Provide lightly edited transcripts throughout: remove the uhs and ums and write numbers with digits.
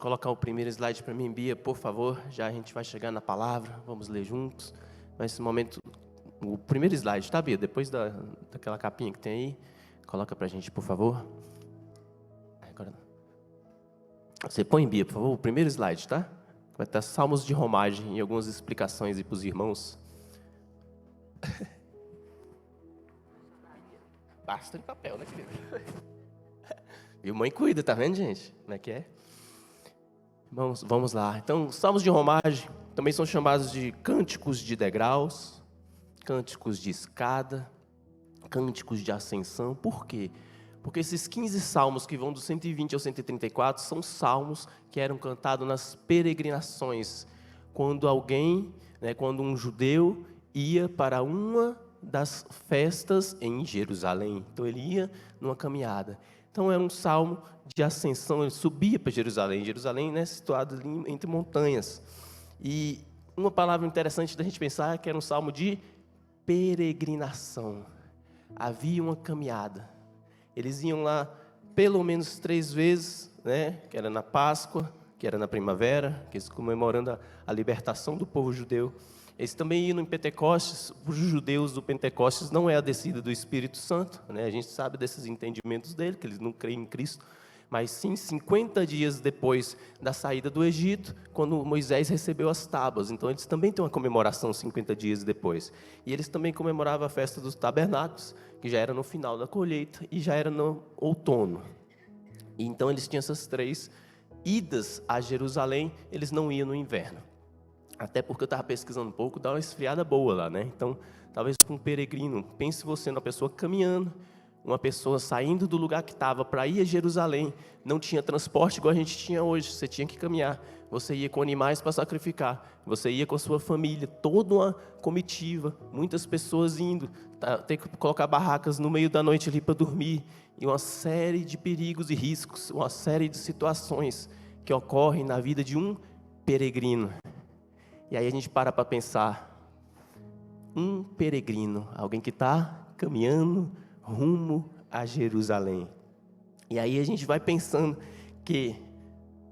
colocar o primeiro slide para mim, Bia, por favor. Já a gente vai chegar na palavra, vamos ler juntos. Mas nesse momento, o primeiro slide, tá, Bia? Depois daquela capinha que tem aí, coloca para a gente, por favor. Agora, você põe, Bia, por favor, o primeiro slide, tá? Vai estar salmos de romagem e algumas explicações aí para os irmãos. Basta de papel, né, querido? E mãe cuida, tá vendo, gente? Como é que é? Vamos lá. Então, salmos de romagem também são chamados de cânticos de degraus, cânticos de escada, cânticos de ascensão. Por quê? Porque esses 15 salmos que vão do 120 ao 134 são salmos que eram cantados nas peregrinações, quando quando um judeu ia para uma das festas em Jerusalém. Então ele ia numa caminhada. Então era um salmo de ascensão, ele subia para Jerusalém. Jerusalém, né, situado ali entre montanhas. E uma palavra interessante da gente pensar é que era um salmo de peregrinação. Havia uma caminhada. Eles iam lá pelo menos 3 vezes, né, que era na Páscoa, que era na primavera, que eles comemorando a libertação do povo judeu. Eles também iam em Pentecostes. Os judeus do Pentecostes não é a descida do Espírito Santo, né? A gente sabe desses entendimentos dele, que eles não creem em Cristo, mas sim 50 dias depois da saída do Egito, quando Moisés recebeu as tábuas. Então eles também têm uma comemoração 50 dias depois. E eles também comemoravam a festa dos tabernáculos, que já era no final da colheita e já era no outono. E então eles tinham essas 3 idas a Jerusalém, eles não iam no inverno. Até porque eu estava pesquisando um pouco, dá uma esfriada boa lá, né? Então, talvez para um peregrino, pense você numa pessoa caminhando, uma pessoa saindo do lugar que estava para ir a Jerusalém, não tinha transporte igual a gente tinha hoje, você tinha que caminhar, você ia com animais para sacrificar, você ia com a sua família, toda uma comitiva, muitas pessoas indo, ter que colocar barracas no meio da noite ali para dormir, e uma série de perigos e riscos, uma série de situações que ocorrem na vida de um peregrino. E aí a gente para pensar, um peregrino, alguém que está caminhando rumo a Jerusalém. E aí a gente vai pensando que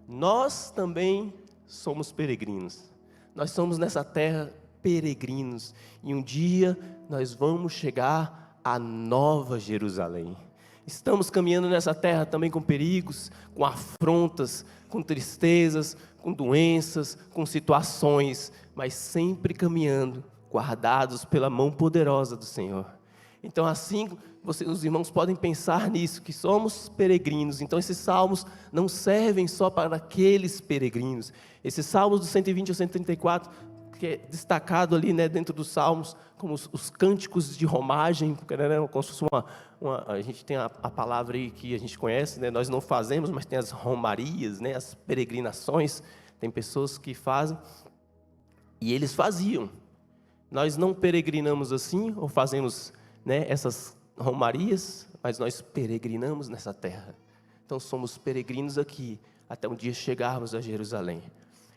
nós também somos peregrinos. Nós somos nessa terra peregrinos. E um dia nós vamos chegar à Nova Jerusalém. Estamos caminhando nessa terra também com perigos, com afrontas, com tristezas, com doenças, com situações, mas sempre caminhando, guardados pela mão poderosa do Senhor. Então assim, os irmãos podem pensar nisso, que somos peregrinos. Então esses salmos não servem só para aqueles peregrinos. Esses salmos do 120 ao 134, que é destacado ali, né, dentro dos salmos, como os cânticos de romagem, como se fosse a gente tem a palavra aí que a gente conhece, né, nós não fazemos, mas tem as romarias, né, as peregrinações, tem pessoas que fazem, e eles faziam. Nós não peregrinamos assim, ou fazemos, né, essas romarias, mas nós peregrinamos nessa terra. Então somos peregrinos aqui, até um dia chegarmos a Jerusalém.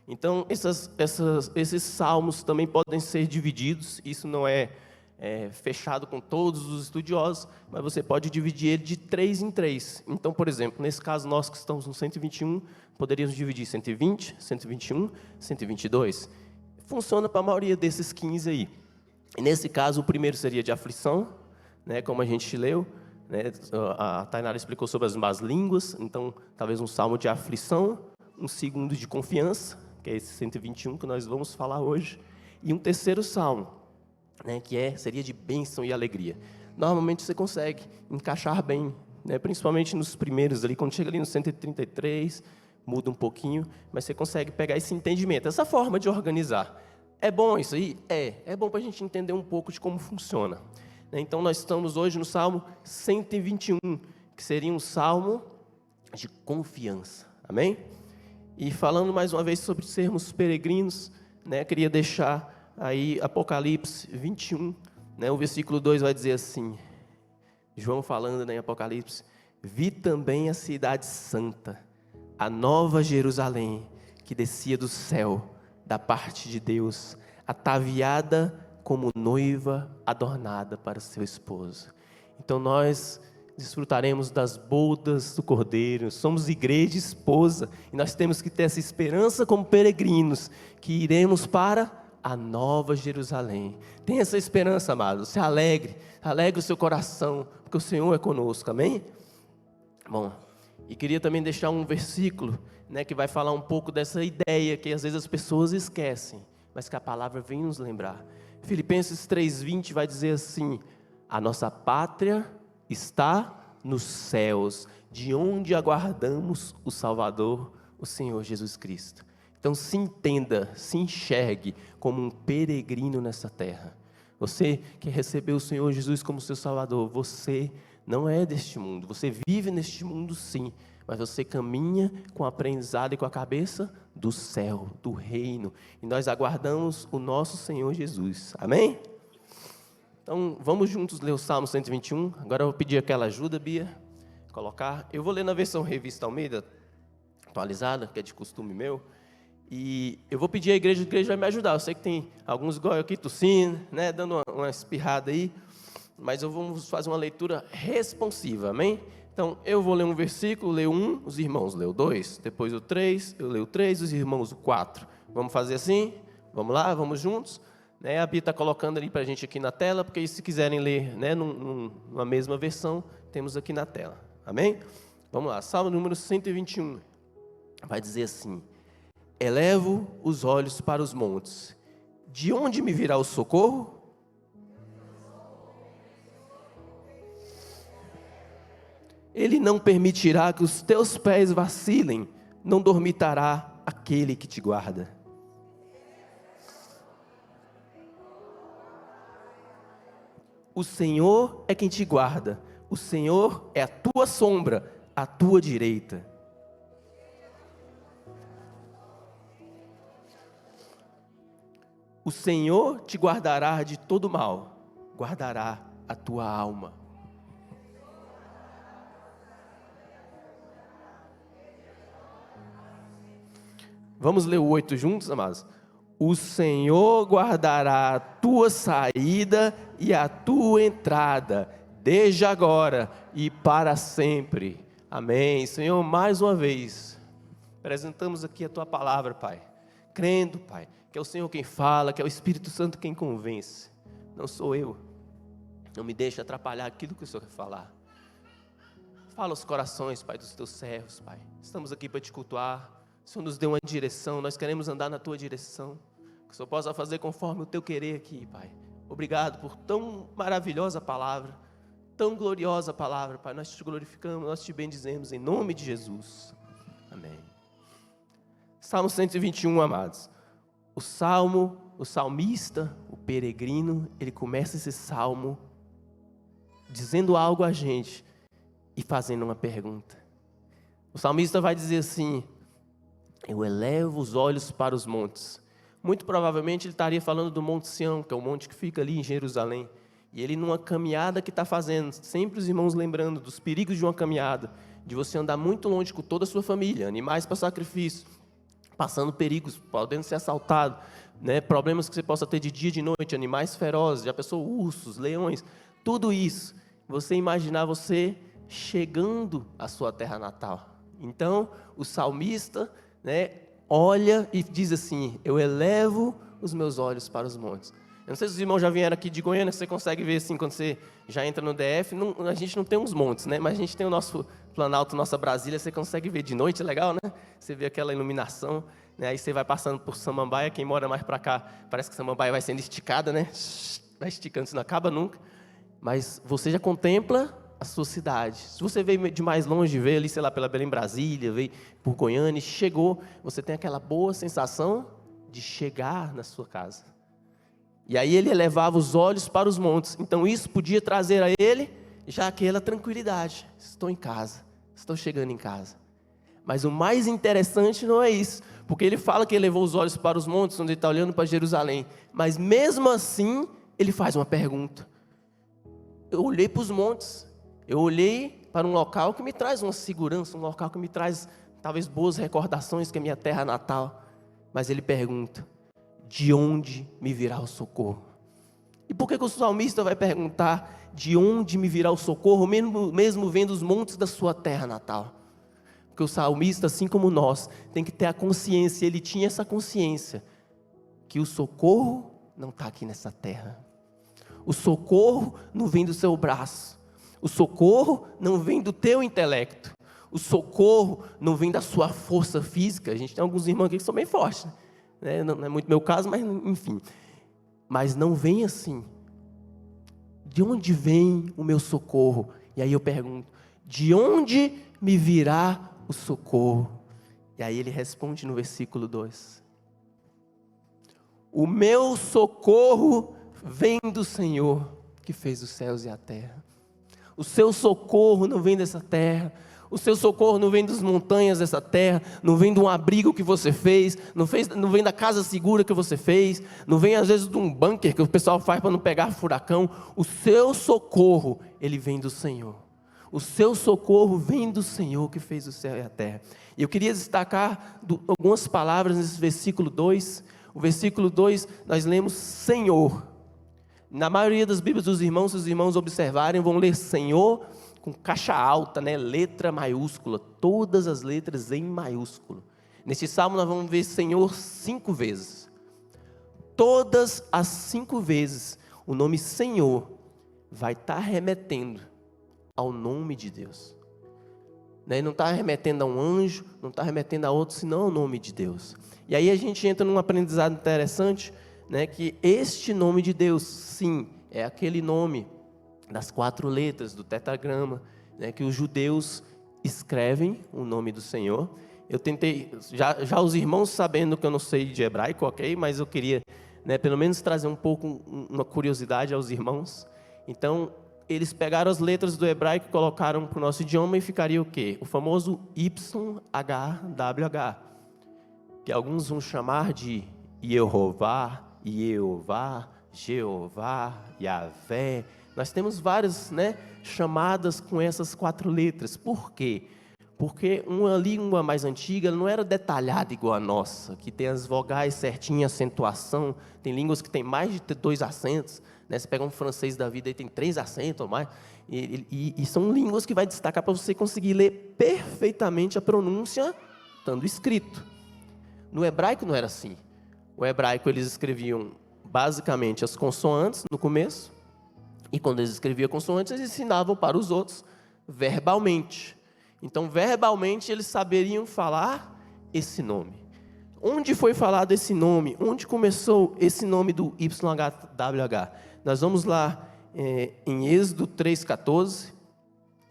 Então esses salmos também podem ser divididos, isso não é fechado com todos os estudiosos, mas você pode dividir ele de 3 em 3. Então, por exemplo, nesse caso nós que estamos no 121, poderíamos dividir 120, 121, 122. Funciona para a maioria desses 15 aí. E nesse caso, o primeiro seria de aflição, né, como a gente leu, né, a Tainara explicou sobre as más línguas, então talvez um salmo de aflição, um segundo de confiança, que é esse 121 que nós vamos falar hoje, e um terceiro salmo, né, que seria de bênção e alegria. Normalmente você consegue encaixar bem, né, principalmente nos primeiros ali, quando chega ali no 133, muda um pouquinho, mas você consegue pegar esse entendimento, essa forma de organizar. É bom isso aí? É bom para a gente entender um pouco de como funciona. Então nós estamos hoje no Salmo 121, que seria um salmo de confiança, amém? E falando mais uma vez sobre sermos peregrinos, né, queria deixar aí Apocalipse 21, né, o versículo 2 vai dizer assim, João falando, né, em Apocalipse, vi também a cidade santa, a nova Jerusalém, que descia do céu, da parte de Deus, ataviada como noiva adornada para seu esposo. Então nós desfrutaremos das bodas do Cordeiro. Somos igreja e esposa, e nós temos que ter essa esperança como peregrinos, que iremos para a nova Jerusalém. Tenha essa esperança, amado, se alegre o seu coração, porque o Senhor é conosco, amém? Bom, e queria também deixar um versículo, que vai falar um pouco dessa ideia que às vezes as pessoas esquecem, mas que a palavra vem nos lembrar. Filipenses 3:20 vai dizer assim: a nossa pátria está nos céus, de onde aguardamos o Salvador, o Senhor Jesus Cristo. Então se entenda, se enxergue como um peregrino nessa terra. Você que recebeu o Senhor Jesus como seu Salvador, você não é deste mundo, você vive neste mundo sim, mas você caminha com o aprendizado e com a cabeça do céu, do reino, e nós aguardamos o nosso Senhor Jesus, amém? Então vamos juntos ler o Salmo 121, agora eu vou pedir aquela ajuda, Bia, colocar, eu vou ler na versão Revista Almeida, atualizada, que é de costume meu, e eu vou pedir à igreja, a igreja vai me ajudar, eu sei que tem alguns igual eu aqui tossindo, dando uma espirrada aí, mas vamos fazer uma leitura responsiva, amém? Então, eu vou ler um versículo, leio um, os irmãos leem o 2, depois o 3, eu leio o 3, os irmãos o 4. Vamos fazer assim? Vamos lá, vamos juntos? A Bia está colocando ali para a gente aqui na tela, porque se quiserem ler numa mesma versão, temos aqui na tela, amém? Vamos lá, Salmo número 121, vai dizer assim: elevo os olhos para os montes, de onde me virá o socorro? Ele não permitirá que os teus pés vacilem, não dormitará aquele que te guarda. O Senhor é quem te guarda, o Senhor é a tua sombra, à tua direita. O Senhor te guardará de todo mal, guardará a tua alma. Vamos ler o 8 juntos, amados? O Senhor guardará a tua saída e a tua entrada, desde agora e para sempre. Amém. Senhor, mais uma vez, apresentamos aqui a tua palavra, Pai. Crendo, Pai, que é o Senhor quem fala, que é o Espírito Santo quem convence. Não sou eu. Não me deixe atrapalhar aquilo que o Senhor quer falar. Fala os corações, Pai, dos teus servos, Pai. Estamos aqui para te cultuar. O Senhor nos deu uma direção, nós queremos andar na tua direção, que o Senhor possa fazer conforme o teu querer aqui, Pai. Obrigado por tão maravilhosa palavra, tão gloriosa palavra, Pai. Nós te glorificamos, nós te bendizemos em nome de Jesus. Amém. Salmo 121, amados. O salmista, o peregrino, ele começa esse salmo dizendo algo a gente e fazendo uma pergunta. O salmista vai dizer assim: eu elevo os olhos para os montes. Muito provavelmente ele estaria falando do Monte Sião, que é o monte que fica ali em Jerusalém. E ele numa caminhada que está fazendo, sempre os irmãos lembrando dos perigos de uma caminhada, de você andar muito longe com toda a sua família, animais para sacrifício, passando perigos, podendo ser assaltado, problemas que você possa ter de dia e de noite, animais ferozes, já pensou, ursos, leões, tudo isso. Você imaginar você chegando à sua terra natal. Então, o salmista olha e diz assim: eu elevo os meus olhos para os montes. Eu não sei se os irmãos já vieram aqui de Goiânia, você consegue ver assim, quando você já entra no DF, a gente não tem uns montes, mas a gente tem o nosso Planalto, nossa Brasília, você consegue ver de noite, é legal, né? Você vê aquela iluminação, aí você vai passando por Samambaia, quem mora mais para cá, parece que Samambaia vai sendo esticada, vai esticando, isso não acaba nunca, mas você já contempla a sua cidade. Se você veio de mais longe, veio ali, sei lá, pela Belém Brasília, veio por Goiânia, chegou, você tem aquela boa sensação de chegar na sua casa. E aí ele elevava os olhos para os montes. Então isso podia trazer a ele já aquela tranquilidade. Estou em casa, estou chegando em casa. Mas o mais interessante não é isso, porque ele fala que ele elevou os olhos para os montes, onde ele está olhando para Jerusalém. Mas mesmo assim, ele faz uma pergunta. Eu olhei para os montes. Eu olhei para um local que me traz uma segurança, um local que me traz talvez boas recordações, que é minha terra natal. Mas ele pergunta: de onde me virá o socorro? E por que o salmista vai perguntar de onde me virá o socorro, mesmo vendo os montes da sua terra natal? Porque o salmista, assim como nós, tem que ter a consciência, ele tinha essa consciência, que o socorro não está aqui nessa terra. O socorro não vem do seu braço. O socorro não vem do teu intelecto. O socorro não vem da sua força física. A gente tem alguns irmãos aqui que são bem fortes, né? Não é muito meu caso, mas enfim. Mas não vem assim. De onde vem o meu socorro? E aí eu pergunto, de onde me virá o socorro? E aí ele responde no versículo 2. O meu socorro vem do Senhor, que fez os céus e a terra. O seu socorro não vem dessa terra. O seu socorro não vem das montanhas dessa terra, não vem de um abrigo que você fez, não vem da casa segura que você fez, não vem às vezes de um bunker que o pessoal faz para não pegar furacão. O seu socorro, ele vem do Senhor. O seu socorro vem do Senhor que fez o céu e a terra. E eu queria destacar algumas palavras nesse versículo 2. O versículo 2, nós lemos Senhor. Na maioria das Bíblias dos irmãos, se os irmãos observarem, vão ler Senhor com caixa alta, né? Letra maiúscula, todas as letras em maiúsculo. Neste salmo nós vamos ver Senhor 5 vezes. Todas as 5 vezes o nome Senhor vai estar remetendo ao nome de Deus. Né? Não está remetendo a um anjo, não está remetendo a outro, senão ao nome de Deus. E aí a gente entra num aprendizado interessante, né? Que este nome de Deus, sim, é aquele nome das 4 letras do tetragrama, né, que os judeus escrevem o nome do Senhor. Eu tentei, já os irmãos sabendo que eu não sei de hebraico, ok, mas eu queria, né, pelo menos trazer um pouco uma curiosidade aos irmãos. Então, eles pegaram as letras do hebraico e colocaram para o nosso idioma e ficaria o quê? O famoso YHWH, que alguns vão chamar de Yehová, Jeová, Yahvé. Nós temos várias, né, chamadas com essas 4 letras. Por quê? Porque uma língua mais antiga não era detalhada igual a nossa, que tem as vogais certinhas, acentuação. Tem línguas que tem mais de 2 acentos. Né? Você pega um francês da vida e tem 3 acentos ou mais. E são línguas que vai destacar para você conseguir ler perfeitamente a pronúncia estando escrito. No hebraico não era assim. O hebraico eles escreviam basicamente as consoantes no começo. E quando eles escreviam consoantes, eles ensinavam para os outros verbalmente. Então, verbalmente, eles saberiam falar esse nome. Onde foi falado esse nome? Onde começou esse nome do YHWH? Nós vamos lá em Êxodo 3,14,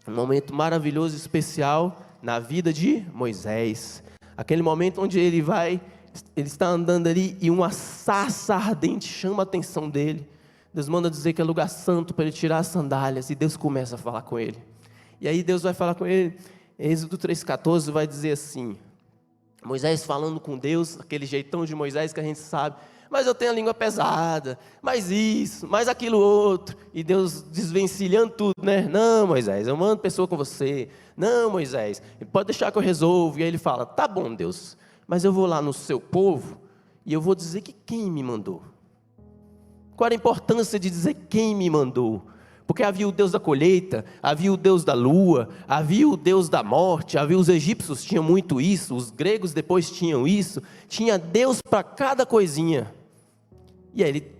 um momento maravilhoso e especial na vida de Moisés. Aquele momento onde ele está andando ali e uma sarça ardente chama a atenção dele. Deus manda dizer que é lugar santo para ele tirar as sandálias, e Deus começa a falar com ele. E aí Deus vai falar com ele, Êxodo 3,14 vai dizer assim, Moisés falando com Deus, aquele jeitão de Moisés que a gente sabe, mas eu tenho a língua pesada, mas isso, mas aquilo outro, e Deus desvencilhando tudo, né? Não, Moisés, eu mando pessoa com você, não, Moisés, pode deixar que eu resolvo. E aí ele fala, tá bom, Deus, mas eu vou lá no seu povo, e eu vou dizer que quem me mandou. Qual era a importância de dizer quem me mandou? Porque havia o Deus da colheita, havia o Deus da lua, havia o Deus da morte, havia os egípcios tinham muito isso, os gregos depois tinham isso, tinha Deus para cada coisinha. E aí ele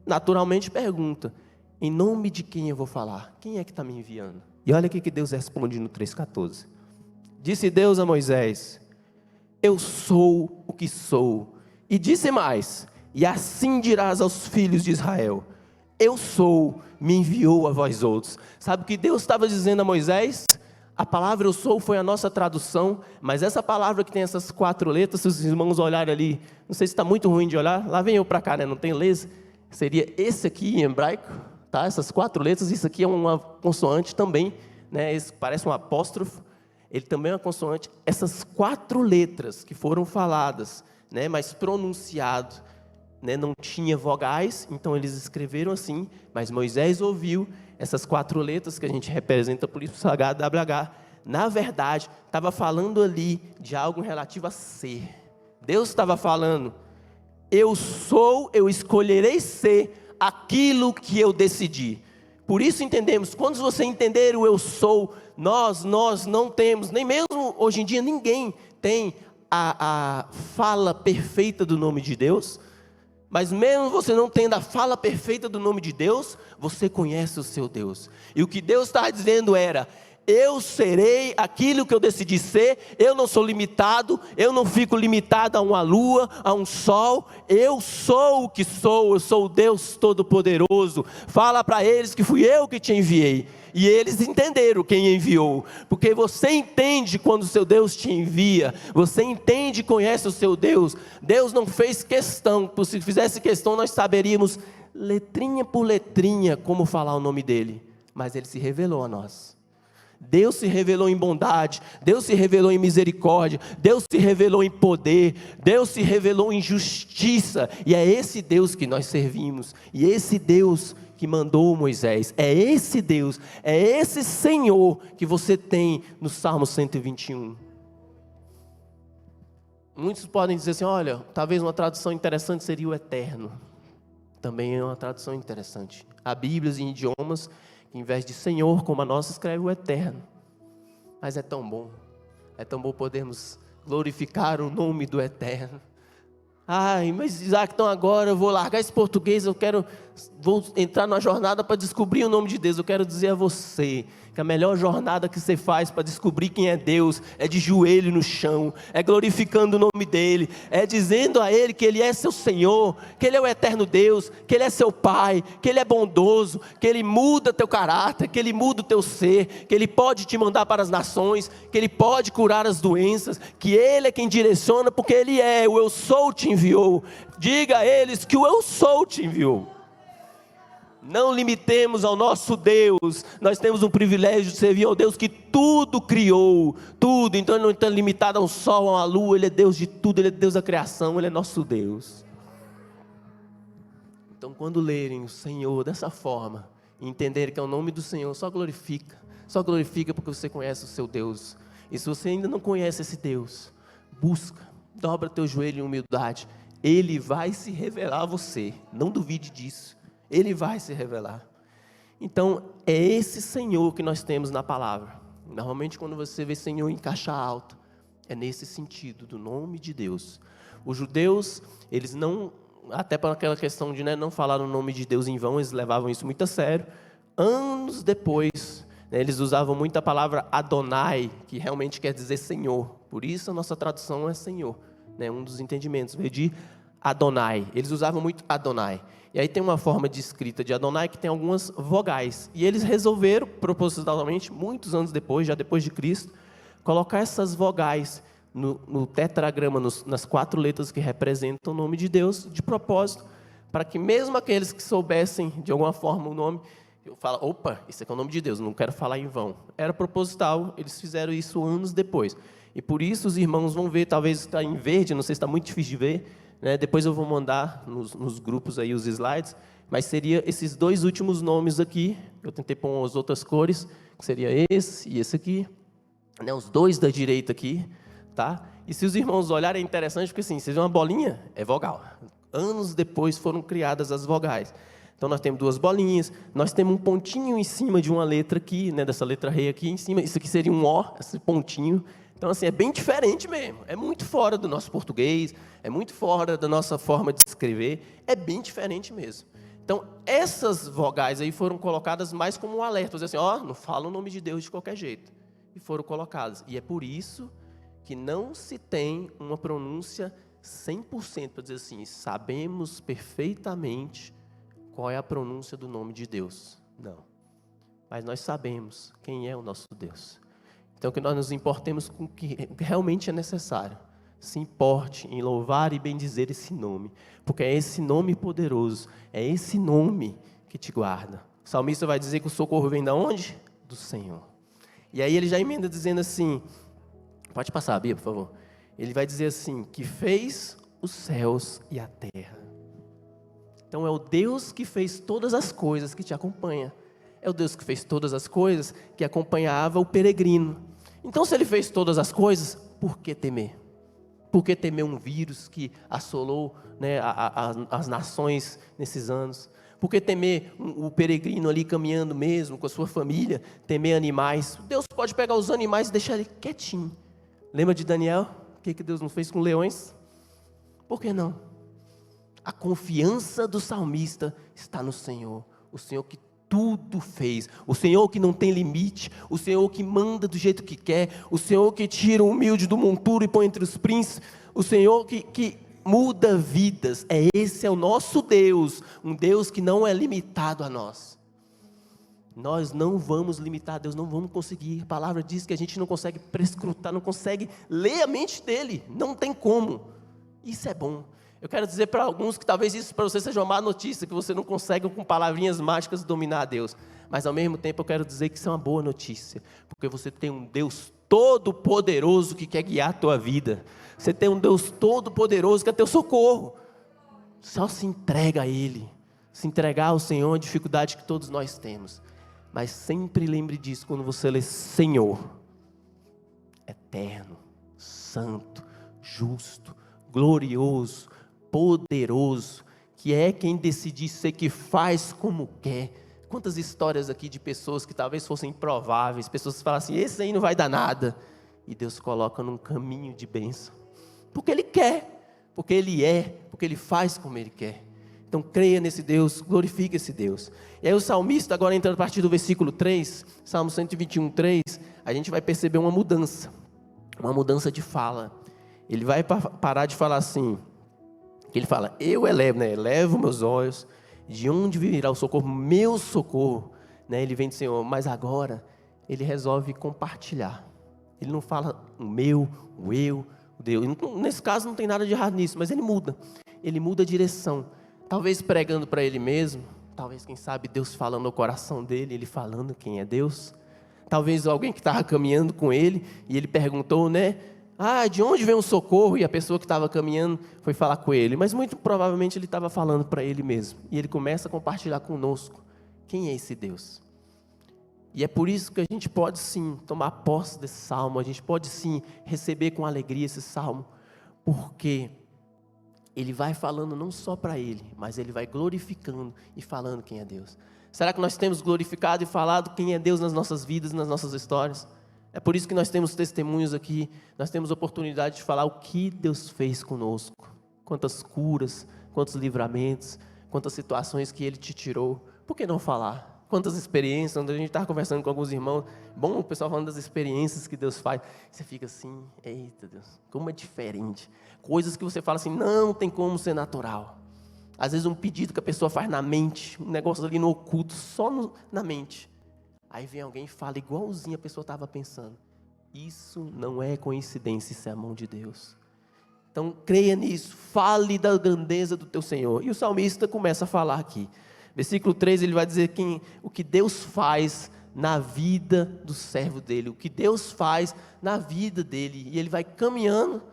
naturalmente pergunta, em nome de quem eu vou falar? Quem é que está me enviando? E olha o que Deus responde no 3,14. Disse Deus a Moisés, eu sou o que sou. E disse mais, e assim dirás aos filhos de Israel, eu sou, me enviou a vós outros. Sabe o que Deus estava dizendo a Moisés? A palavra eu sou foi a nossa tradução, mas essa palavra que tem essas 4 letras, se os irmãos olharem ali, não sei se está muito ruim de olhar, lá vem eu para cá, né? Não tem laser, seria esse aqui em hebraico, tá? Essas 4 letras, isso aqui é uma consoante também, né? Esse parece um apóstrofo, ele também é uma consoante. Essas 4 letras que foram faladas, né? Mas pronunciado, né, não tinha vogais, então eles escreveram assim, mas Moisés ouviu essas 4 letras que a gente representa por isso, HWH, na verdade, estava falando ali de algo relativo a ser. Deus estava falando, eu sou, eu escolherei ser aquilo que eu decidi. Por isso entendemos, quando você entender o eu sou, nós não temos, nem mesmo hoje em dia ninguém tem a fala perfeita do nome de Deus. Mas mesmo você não tendo a fala perfeita do nome de Deus, você conhece o seu Deus. E o que Deus estava dizendo era: eu serei aquilo que eu decidi ser, eu não sou limitado, eu não fico limitado a uma lua, a um sol, eu sou o que sou, eu sou o Deus Todo-Poderoso. Fala para eles que fui eu que te enviei. E eles entenderam quem enviou, porque você entende quando o seu Deus te envia, você entende e conhece o seu Deus. Deus não fez questão, se fizesse questão nós saberíamos letrinha por letrinha como falar o nome dele, mas ele se revelou a nós. Deus se revelou em bondade, Deus se revelou em misericórdia, Deus se revelou em poder, Deus se revelou em justiça, e é esse Deus que nós servimos, e esse Deus que mandou Moisés, é esse Deus, é esse Senhor que você tem no Salmo 121. Muitos podem dizer assim: olha, talvez uma tradução interessante seria o eterno. Também é uma tradução interessante. Há Bíblias em idiomas que, em vez de Senhor, como a nossa, escreve o eterno. Mas é tão bom podermos glorificar o nome do eterno. Ai, mas Isaac, então agora eu vou largar esse português, vou entrar numa jornada para descobrir o nome de Deus. Eu quero dizer a você que a melhor jornada que você faz para descobrir quem é Deus é de joelho no chão, é glorificando o nome dEle, é dizendo a Ele que Ele é seu Senhor, que Ele é o eterno Deus, que Ele é seu Pai, que Ele é bondoso, que Ele muda teu caráter, que Ele muda o teu ser, que Ele pode te mandar para as nações, que Ele pode curar as doenças, que Ele é quem direciona, porque Ele é, o eu sou te enviou. Diga a eles que o eu sou te enviou. Não limitemos ao nosso Deus. Nós temos o privilégio de servir ao Deus que tudo criou, tudo. Então Ele não está limitado a um sol, a uma lua. Ele é Deus de tudo, Ele é Deus da criação, Ele é nosso Deus. Então quando lerem o Senhor dessa forma e entenderem que é o nome do Senhor, só glorifica porque você conhece o seu Deus. E se você ainda não conhece esse Deus, busca, dobra teu joelho em humildade. Ele vai se revelar a você, não duvide disso. Ele vai se revelar. Então, é esse Senhor que nós temos na palavra. Normalmente, quando você vê Senhor em caixa alta, é nesse sentido, do nome de Deus. Os judeus, eles não, até para aquela questão de não falar o nome de Deus em vão, eles levavam isso muito a sério. Anos depois, eles usavam muito a palavra Adonai, que realmente quer dizer Senhor. Por isso, a nossa tradução é Senhor. Um dos entendimentos veio de Adonai. Eles usavam muito Adonai. E aí tem uma forma de escrita de Adonai que tem algumas vogais. E eles resolveram, propositalmente, muitos anos depois, já depois de Cristo, colocar essas vogais no tetragrama, nas 4 letras que representam o nome de Deus, de propósito, para que mesmo aqueles que soubessem de alguma forma o nome, falam: opa, isso aqui é o nome de Deus, não quero falar em vão. Era proposital, eles fizeram isso anos depois. E por isso os irmãos vão ver, talvez está em verde, não sei se está muito difícil de ver, depois eu vou mandar nos grupos aí os slides, mas seria esses 2 últimos nomes aqui. Eu tentei pôr as outras cores, que seria esse e esse aqui, os 2 da direita aqui, tá? E se os irmãos olharem, é interessante, porque assim, vocês vêem uma bolinha, é vogal. Anos depois foram criadas as vogais. Então nós temos 2 bolinhas, nós temos um pontinho em cima de uma letra aqui, dessa letra rei aqui em cima, isso aqui seria um O, esse pontinho. Então, assim, é bem diferente mesmo, é muito fora do nosso português, é muito fora da nossa forma de escrever, é bem diferente mesmo. Então, essas vogais aí foram colocadas mais como um alerta, assim, não fala o nome de Deus de qualquer jeito. E foram colocadas. E é por isso que não se tem uma pronúncia 100% para dizer assim, sabemos perfeitamente qual é a pronúncia do nome de Deus. Não. Mas nós sabemos quem é o nosso Deus. Então, que nós nos importemos com o que realmente é necessário. Se importe em louvar e bendizer esse nome. Porque é esse nome poderoso, é esse nome que te guarda. O salmista vai dizer que o socorro vem de onde? Do Senhor. E aí ele já emenda dizendo assim, pode passar, Bia, por favor. Ele vai dizer assim, que fez os céus e a terra. Então, é o Deus que fez todas as coisas que te acompanha. É o Deus que fez todas as coisas que acompanhava o peregrino. Então, se Ele fez todas as coisas, por que temer? Por que temer um vírus que assolou as nações nesses anos? Por que temer o peregrino ali caminhando mesmo, com a sua família, temer animais? Deus pode pegar os animais e deixar ele quietinho. Lembra de Daniel? O que Deus não fez com leões? Por que não? A confiança do salmista está no Senhor. O Senhor que tudo fez. O Senhor que não tem limite. O Senhor que manda do jeito que quer. O Senhor que tira o humilde do monturo e põe entre os príncipes. O Senhor que muda vidas. Esse é o nosso Deus. Um Deus que não é limitado a nós. Nós não vamos limitar Deus, não vamos conseguir. A palavra diz que a gente não consegue prescrutar, não consegue ler a mente dele. Não tem como. Isso é bom. Eu quero dizer para alguns que talvez isso para você seja uma má notícia, que você não consegue com palavrinhas mágicas dominar a Deus. Mas ao mesmo tempo eu quero dizer que isso é uma boa notícia, porque você tem um Deus todo-poderoso que quer guiar a tua vida. Você tem um Deus todo-poderoso que é teu socorro. Só se entrega a Ele. Se entregar ao Senhor é a dificuldade que todos nós temos. Mas sempre lembre disso quando você lê Senhor. Eterno, santo, justo, glorioso, poderoso, que é quem decide ser, que faz como quer. Quantas histórias aqui de pessoas que talvez fossem improváveis, pessoas que falam assim, esse aí não vai dar nada, e Deus coloca num caminho de bênção, porque Ele quer, porque Ele é, porque Ele faz como Ele quer. Então creia nesse Deus, glorifique esse Deus. E aí o salmista, agora entrando a partir do versículo 3, Salmo 121, 3, a gente vai perceber uma mudança de fala. Ele vai parar de falar assim, ele fala, eu elevo meus olhos, de onde virá o socorro? Meu socorro, ele vem do Senhor, mas agora ele resolve compartilhar. Ele não fala o meu, o eu, o Deus. Nesse caso não tem nada de errado nisso, mas ele muda a direção. Talvez pregando para ele mesmo, talvez, quem sabe, Deus falando no coração dele, ele falando quem é Deus. Talvez alguém que estava caminhando com ele, e ele perguntou, de onde vem o socorro? E a pessoa que estava caminhando foi falar com ele. Mas muito provavelmente ele estava falando para ele mesmo. E ele começa a compartilhar conosco. Quem é esse Deus? E é por isso que a gente pode sim tomar posse desse salmo. A gente pode sim receber com alegria esse salmo. Porque ele vai falando não só para ele, mas ele vai glorificando e falando quem é Deus. Será que nós temos glorificado e falado quem é Deus nas nossas vidas, nas nossas histórias? É por isso que nós temos testemunhos aqui, nós temos oportunidade de falar o que Deus fez conosco. Quantas curas, quantos livramentos, quantas situações que Ele te tirou. Por que não falar? Quantas experiências, onde a gente estava conversando com alguns irmãos, bom, o pessoal falando das experiências que Deus faz. Você fica assim, eita Deus, como é diferente. Coisas que você fala assim, não tem como ser natural. Às vezes um pedido que a pessoa faz na mente, um negócio ali no oculto, só na mente. Aí vem alguém e fala igualzinho a pessoa estava pensando. Isso não é coincidência, isso é a mão de Deus. Então creia nisso, fale da grandeza do teu Senhor. E o salmista começa a falar aqui. Versículo 3, ele vai dizer o que Deus faz na vida do servo dele. O que Deus faz na vida dele. E ele vai caminhando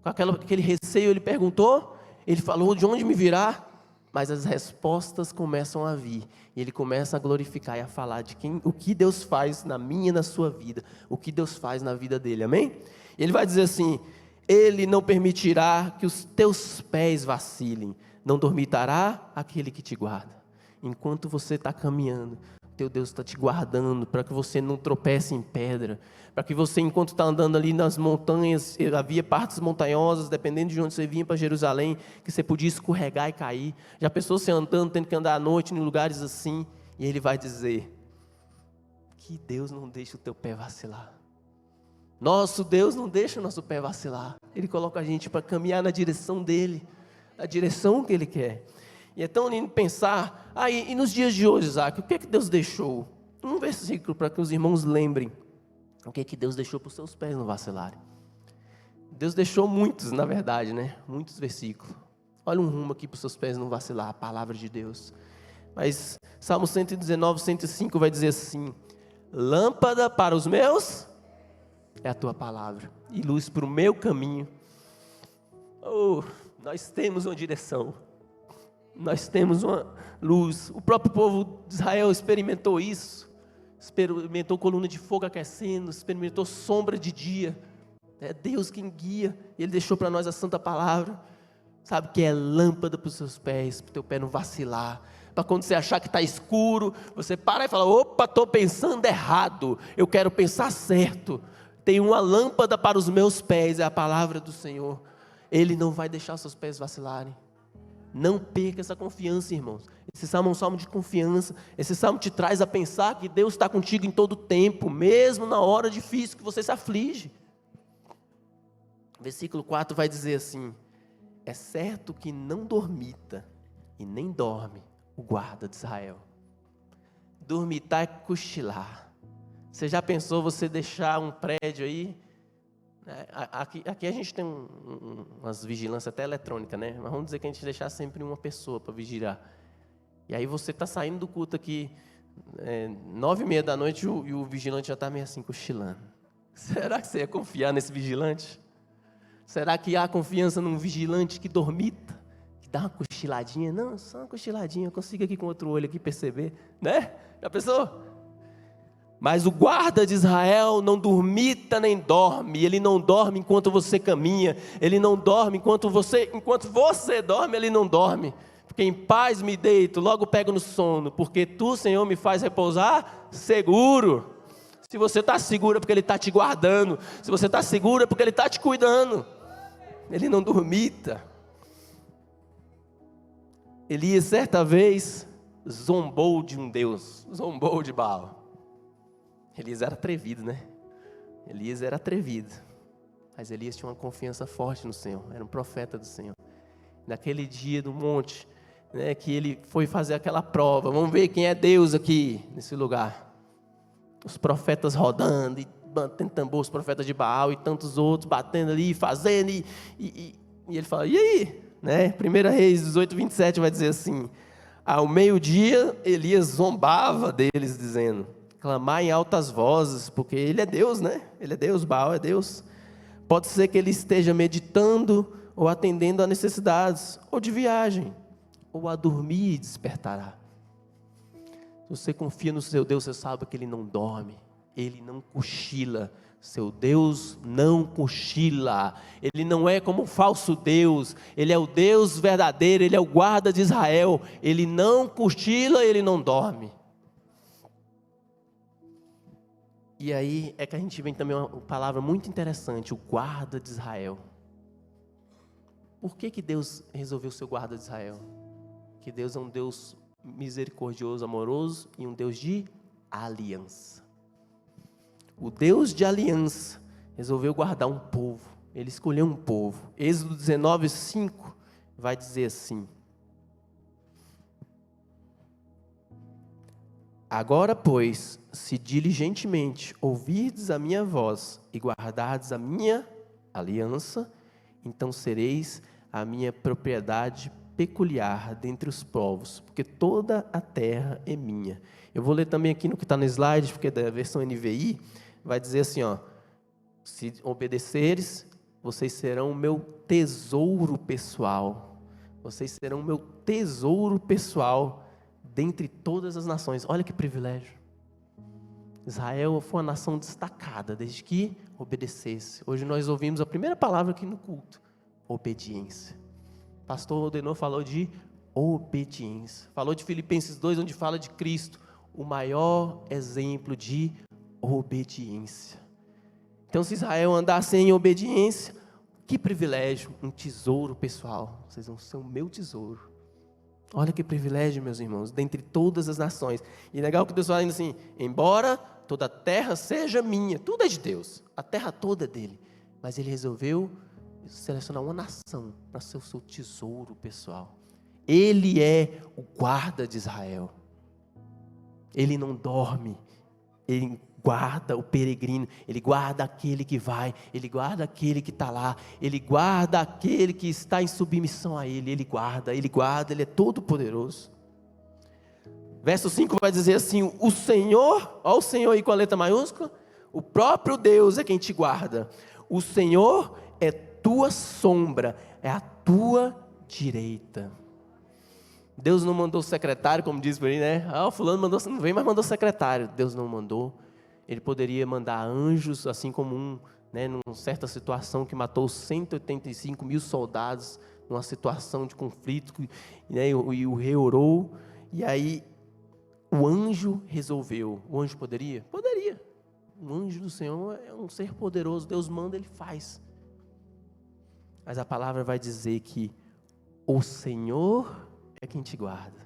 com aquele receio, ele perguntou, ele falou, de onde me virá? Mas as respostas começam a vir, e ele começa a glorificar e a falar de o que Deus faz na minha e na sua vida, o que Deus faz na vida dele, amém? Ele vai dizer assim, Ele não permitirá que os teus pés vacilem, não dormitará aquele que te guarda. Enquanto você está caminhando, teu Deus está te guardando, para que você não tropece em pedra, para que você, enquanto está andando ali nas montanhas, havia partes montanhosas, dependendo de onde você vinha para Jerusalém, que você podia escorregar e cair. Já pensou você andando, tendo que andar à noite em lugares assim, e Ele vai dizer, que Deus não deixa o teu pé vacilar. Nosso Deus não deixa o nosso pé vacilar, Ele coloca a gente para caminhar na direção dEle, na direção que Ele quer. E é tão lindo pensar, e nos dias de hoje, Isaac, o que é que Deus deixou? Um versículo para que os irmãos lembrem, o que é que Deus deixou para os seus pés não vacilarem. Deus deixou muitos, na verdade, muitos versículos. Olha um rumo aqui para os seus pés não vacilar, a palavra de Deus. Mas Salmo 119, 105 vai dizer assim, lâmpada para os meus, é a tua palavra, e luz para o meu caminho. Nós temos uma direção. Nós temos uma luz. O próprio povo de Israel experimentou isso. Experimentou coluna de fogo aquecendo, experimentou sombra de dia. É Deus quem guia. Ele deixou para nós a santa palavra. Sabe que é lâmpada para os seus pés, para o teu pé não vacilar, para quando você achar que está escuro, você para e fala: opa, estou pensando errado, eu quero pensar certo. Tem uma lâmpada para os meus pés, é a palavra do Senhor. Ele não vai deixar seus pés vacilarem. Não perca essa confiança, irmãos. Esse salmo é um salmo de confiança. Esse salmo te traz a pensar que Deus está contigo em todo tempo, mesmo na hora difícil que você se aflige. Versículo 4 vai dizer assim: é certo que não dormita e nem dorme o guarda de Israel. Dormitar é cochilar. Você já pensou você deixar um prédio aí? Aqui a gente tem umas vigilâncias até eletrônicas, né? Mas vamos dizer que a gente deixar sempre uma pessoa para vigiar. E aí você está saindo do culto aqui, 9h30 da noite, e o vigilante já está meio assim, cochilando. Será que você ia confiar nesse vigilante? Será que há confiança num vigilante que dormita, que dá uma cochiladinha? Não, só uma cochiladinha, eu consigo aqui com outro olho aqui perceber, né? Já pensou? Mas o guarda de Israel não dormita nem dorme. Ele não dorme enquanto você caminha. Ele não dorme enquanto você dorme, ele não dorme. Porque em paz me deito, logo pego no sono. Porque tu, Senhor, me faz repousar seguro. Se você está seguro é porque Ele está te guardando. Se você está seguro é porque Ele está te cuidando. Ele não dormita. Elias, certa vez, zombou de um Deus. Zombou de Baal. Elias era atrevido, né? Elias era atrevido. Mas Elias tinha uma confiança forte no Senhor. Era um profeta do Senhor. Naquele dia do monte, né, que ele foi fazer aquela prova. Vamos ver quem é Deus aqui, nesse lugar. Os profetas rodando, e batendo tambor, os profetas de Baal e tantos outros, batendo ali, fazendo. E ele fala: e aí? Né? 1 Reis 18:27 vai dizer assim: ao meio-dia, Elias zombava deles, dizendo: clamar em altas vozes, porque ele é Deus, né? Ele é Deus, Baal é Deus. Pode ser que ele esteja meditando ou atendendo a necessidades, ou de viagem, ou a dormir e despertará. Se você confia no seu Deus, você sabe que Ele não dorme, Ele não cochila. Seu Deus não cochila. Ele não é como um falso Deus. Ele é o Deus verdadeiro, Ele é o guarda de Israel. Ele não cochila, Ele não dorme. E aí é que a gente vem também uma palavra muito interessante, o guarda de Israel. Por que Deus resolveu ser o guarda de Israel? Que Deus é um Deus misericordioso, amoroso e um Deus de aliança. O Deus de aliança resolveu guardar um povo. Ele escolheu um povo. Êxodo 19:5 vai dizer assim: agora, pois, se diligentemente ouvirdes a minha voz e guardardes a minha aliança, então sereis a minha propriedade peculiar dentre os povos, porque toda a terra é minha. Eu vou ler também aqui no que está no slide, porque é da versão NVI, vai dizer assim, ó: se obedeceres, vocês serão o meu tesouro pessoal. Vocês serão o meu tesouro pessoal dentre todas as nações. Olha que privilégio. Israel foi uma nação destacada desde que obedecesse. Hoje nós ouvimos a primeira palavra aqui no culto: obediência. O pastor Odenor falou de obediência. Falou de Filipenses 2, onde fala de Cristo, o maior exemplo de obediência. Então, se Israel andasse em obediência, que privilégio, um tesouro pessoal. Vocês vão ser o meu tesouro. Olha que privilégio, meus irmãos, dentre todas as nações. E legal que Deus fala ainda assim: embora toda a terra seja minha, tudo é de Deus, a terra toda é dele, mas Ele resolveu selecionar uma nação para ser o seu tesouro pessoal. Ele é o guarda de Israel. Ele não dorme, Ele guarda o peregrino, Ele guarda aquele que vai, Ele guarda aquele que está lá, Ele guarda aquele que está em submissão a Ele, Ele guarda, Ele é todo poderoso. Verso 5 vai dizer assim: o Senhor, olha o Senhor aí com a letra maiúscula, o próprio Deus é quem te guarda, o Senhor é tua sombra, é a tua direita. Deus não mandou secretário, como diz por aí, né? O fulano mandou, não vem, mas mandou secretário. Deus não mandou. Ele poderia mandar anjos, assim como numa certa situação que matou 185 mil soldados, numa situação de conflito, né? E o rei orou, E aí, o anjo resolveu. O anjo poderia? Poderia. O anjo do Senhor é um ser poderoso. Deus manda, ele faz. Mas a palavra vai dizer que o Senhor é quem te guarda.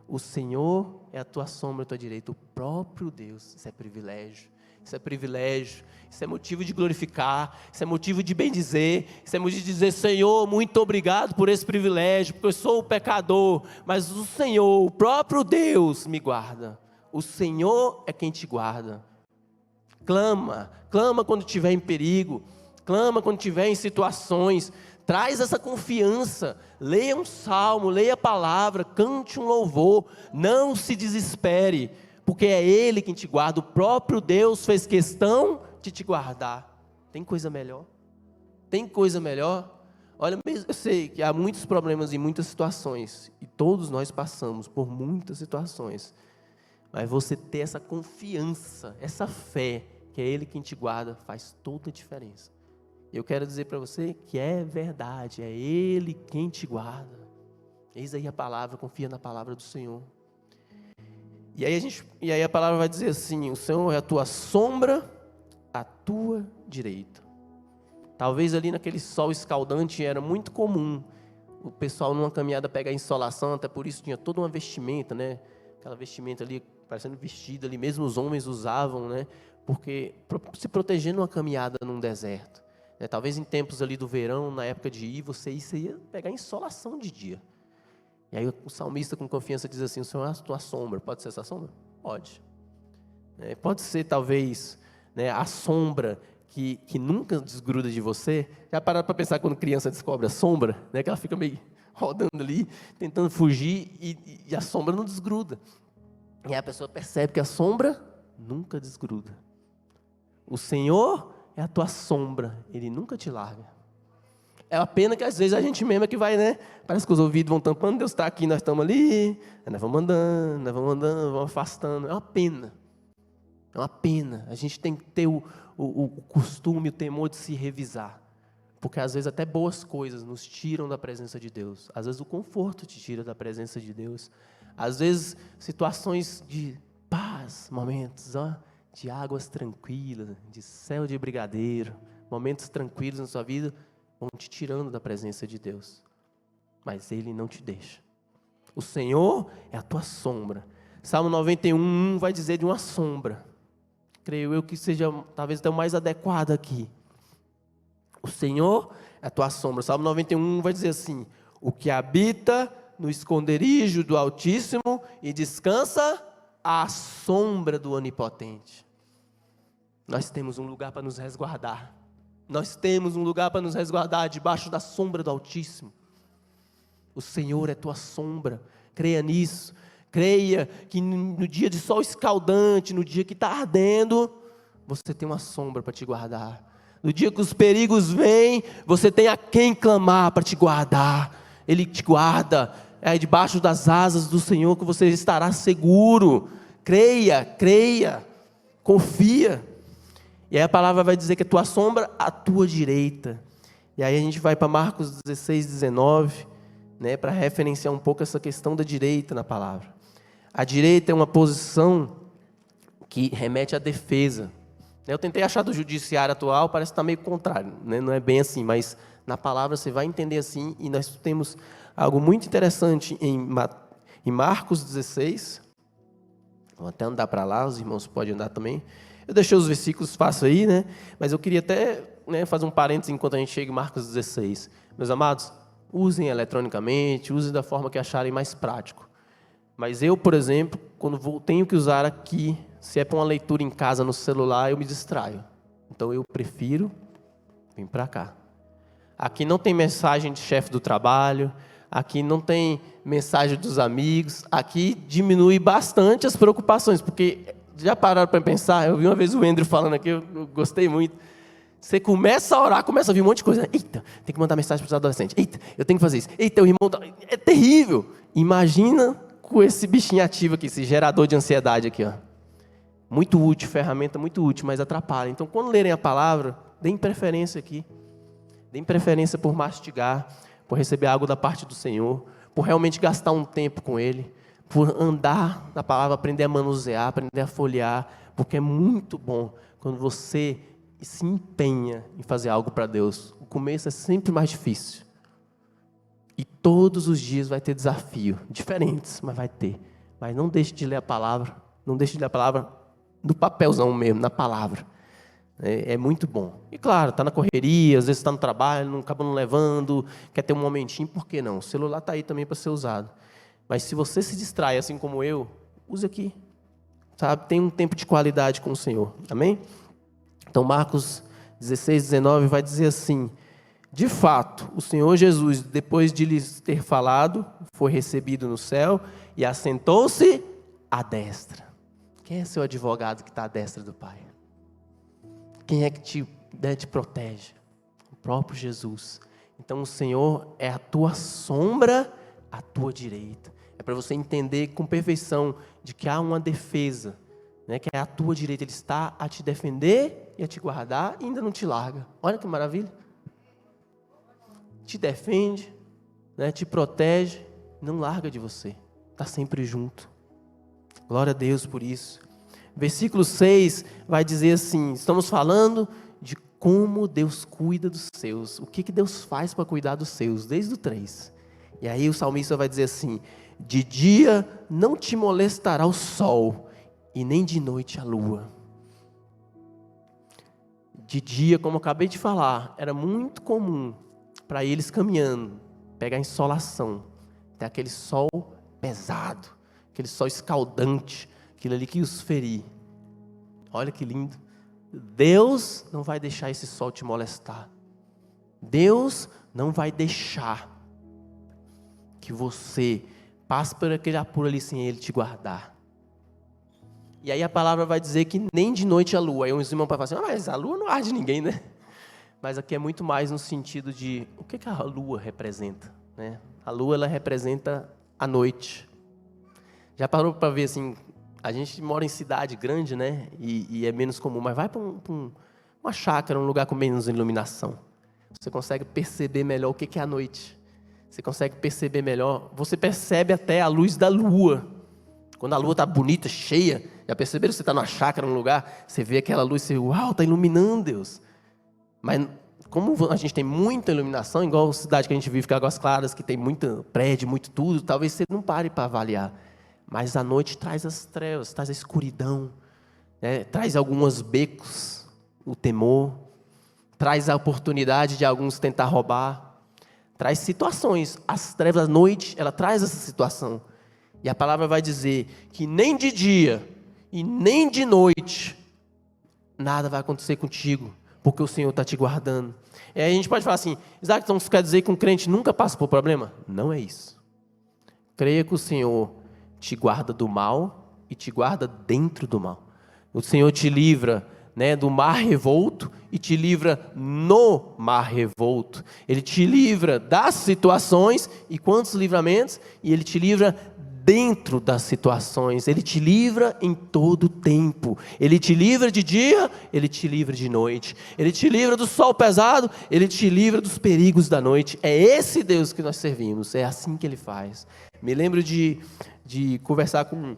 O Senhor é a tua sombra, a tua direita. O próprio Deus. Isso é privilégio. Isso é privilégio. Isso é motivo de glorificar. Isso é motivo de bendizer. Isso é motivo de dizer: Senhor, muito obrigado por esse privilégio, porque eu sou o pecador, mas o Senhor, o próprio Deus, me guarda. O Senhor é quem te guarda. Clama quando estiver em perigo. Clama quando estiver em situações. Traz essa confiança. Leia um salmo, leia a palavra, cante um louvor. Não se desespere, porque é Ele quem te guarda. O próprio Deus fez questão de te guardar. Tem coisa melhor? Tem coisa melhor? Olha, eu sei que há muitos problemas em muitas situações, e todos nós passamos por muitas situações, mas você ter essa confiança, essa fé, que é Ele quem te guarda, faz toda a diferença. Eu quero dizer para você que é verdade, é Ele quem te guarda. Eis aí a palavra, confia na palavra do Senhor. E aí a palavra vai dizer assim: o Senhor é a tua sombra, a tua direita. Talvez ali naquele sol escaldante era muito comum o pessoal numa caminhada pegar insolação, até por isso tinha toda uma vestimenta, né? Aquela vestimenta ali, parecendo vestida ali, mesmo os homens usavam, né? Porque se proteger numa caminhada num deserto. Talvez em tempos ali do verão, na época de ir, você ia pegar insolação de dia. E aí o salmista com confiança diz assim: o Senhor é a tua sombra. Pode ser essa sombra? Pode. Pode ser talvez, né, a sombra que nunca desgruda de você. Já pararam para pensar quando criança descobre a sombra? Né, que ela fica meio rodando ali, tentando fugir e a sombra não desgruda. E aí a pessoa percebe que a sombra nunca desgruda. O Senhor é a tua sombra, Ele nunca te larga. É uma pena que às vezes a gente mesmo é que vai, né? Parece que os ouvidos vão tampando, Deus está aqui, nós estamos ali, nós vamos andando, vamos afastando. É uma pena. É uma pena. A gente tem que ter o costume, o temor de se revisar. Porque às vezes até boas coisas nos tiram da presença de Deus. Às vezes o conforto te tira da presença de Deus. Às vezes situações de paz, momentos, de águas tranquilas, de céu de brigadeiro, momentos tranquilos na sua vida, vão te tirando da presença de Deus. Mas Ele não te deixa. O Senhor é a tua sombra. Salmo 91 vai dizer de uma sombra. Creio eu que seja talvez até o mais adequado aqui. O Senhor é a tua sombra. Salmo 91 vai dizer assim: o que habita no esconderijo do Altíssimo e descansa à sombra do Onipotente. Nós temos um lugar para nos resguardar. Nós temos um lugar para nos resguardar debaixo da sombra do Altíssimo. O Senhor é tua sombra. Creia nisso. Creia que no dia de sol escaldante, no dia que está ardendo, você tem uma sombra para te guardar. No dia que os perigos vêm, você tem a quem clamar para te guardar. Ele te guarda. É debaixo das asas do Senhor que você estará seguro. Creia, confia. E aí a palavra vai dizer que a tua sombra, a tua direita. E aí a gente vai para Marcos 16, 19, né, para referenciar um pouco essa questão da direita na palavra. A direita é uma posição que remete à defesa. Eu tentei achar do judiciário atual, parece que está meio contrário, né? Não é bem assim, mas na palavra você vai entender assim, e nós temos algo muito interessante em Marcos 16, vou até andar para lá, os irmãos podem andar também. Eu deixei os versículos fácil aí, né? Mas eu queria até, né, fazer um parênteses enquanto a gente chega em Marcos 16. Meus amados, usem eletronicamente, usem da forma que acharem mais prático. Mas eu, por exemplo, quando tenho que usar aqui, se é para uma leitura em casa no celular, eu me distraio. Então eu prefiro vir para cá. Aqui não tem mensagem de chefe do trabalho, aqui não tem mensagem dos amigos, aqui diminui bastante as preocupações, porque já pararam para pensar? Eu vi uma vez o Andrew falando aqui, eu gostei muito. Você começa a orar, começa a vir um monte de coisa. Eita, tem que mandar mensagem para os adolescentes. Eita, eu tenho que fazer isso. Eita, o irmão... É terrível. Imagina com esse bichinho ativo aqui, esse gerador de ansiedade aqui, ó. Muito útil, ferramenta muito útil, mas atrapalha. Então, quando lerem a palavra, deem preferência aqui. Deem preferência por mastigar, por receber algo da parte do Senhor, por realmente gastar um tempo com Ele, por andar na palavra, aprender a manusear, aprender a folhear, porque é muito bom quando você se empenha em fazer algo para Deus. O começo é sempre mais difícil. E todos os dias vai ter desafio, diferentes, mas vai ter. Mas não deixe de ler a palavra, não deixe de ler a palavra no papelzão mesmo, na palavra. É muito bom. E claro, está na correria, às vezes está no trabalho, não acaba não levando, quer ter um momentinho, por que não? O celular está aí também para ser usado. Mas se você se distrai, assim como eu, use aqui. Sabe? Tem um tempo de qualidade com o Senhor. Amém? Então, Marcos 16, 19 vai dizer assim: de fato, o Senhor Jesus, depois de lhes ter falado, foi recebido no céu e assentou-se à destra. Quem é seu advogado que está à destra do Pai? Quem é que te protege? O próprio Jesus. Então, o Senhor é a tua sombra, à tua direita. É para você entender com perfeição de que há uma defesa, né, que é a tua direita. Ele está a te defender e a te guardar e ainda não te larga. Olha que maravilha. Te defende, né, te protege, não larga de você. Está sempre junto. Glória a Deus por isso. Versículo 6 vai dizer assim, estamos falando de como Deus cuida dos seus. O que Deus faz para cuidar dos seus, desde o 3. E aí o salmista vai dizer assim: de dia não te molestará o sol, e nem de noite a lua. De dia, como eu acabei de falar, era muito comum para eles caminhando, pegar insolação, ter aquele sol pesado, aquele sol escaldante, aquilo ali que os ferir. Olha que lindo. Deus não vai deixar esse sol te molestar. Deus não vai deixar que você passe por aquele apuro ali sem Ele te guardar. E aí a palavra vai dizer que nem de noite a lua. Aí uns irmãos podem falar assim: mas a lua não arde ninguém, né? Mas aqui é muito mais no sentido de, o que a lua representa, né? A lua, ela representa a noite. Já parou para ver assim, a gente mora em cidade grande, né? E é menos comum, mas vai para uma chácara, um lugar com menos iluminação. Você consegue perceber melhor o que é a noite. Você consegue perceber melhor, você percebe até a luz da lua. Quando a lua está bonita, cheia, já perceberam? Você está numa chácara, num lugar, você vê aquela luz, você, uau, está iluminando, Deus. Mas como a gente tem muita iluminação, igual a cidade que a gente vive, que é Águas Claras, que tem muito prédio, muito tudo, talvez você não pare para avaliar. Mas a noite traz as trevas, traz a escuridão, né? Traz alguns becos, o temor, traz a oportunidade de alguns tentar roubar, traz situações. As trevas da noite, ela traz essa situação. E a palavra vai dizer que nem de dia e nem de noite nada vai acontecer contigo, porque o Senhor está te guardando. E aí a gente pode falar assim: Isaac, então isso quer dizer que um crente nunca passa por problema? Não é isso. Creia que o Senhor te guarda do mal e te guarda dentro do mal. O Senhor te livra, né, do mar revolto e te livra no mar revolto. Ele te livra das situações, e quantos livramentos? E Ele te livra dentro das situações. Ele te livra em todo o tempo. Ele te livra de dia, Ele te livra de noite. Ele te livra do sol pesado, Ele te livra dos perigos da noite. É esse Deus que nós servimos, é assim que Ele faz. Me lembro de conversar com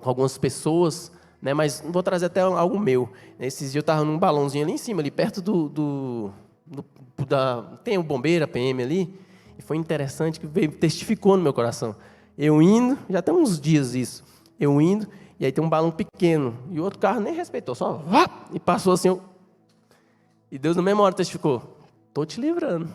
algumas pessoas, né, mas vou trazer até algo meu. Esses dias eu estava num balãozinho ali em cima, ali perto tem o bombeiro, a PM ali, e foi interessante que testificou no meu coração. Eu indo, já tem uns dias isso, eu indo, e aí tem um balão pequeno, e o outro carro nem respeitou, só vá, e passou assim, e Deus na mesma hora testificou: estou te livrando.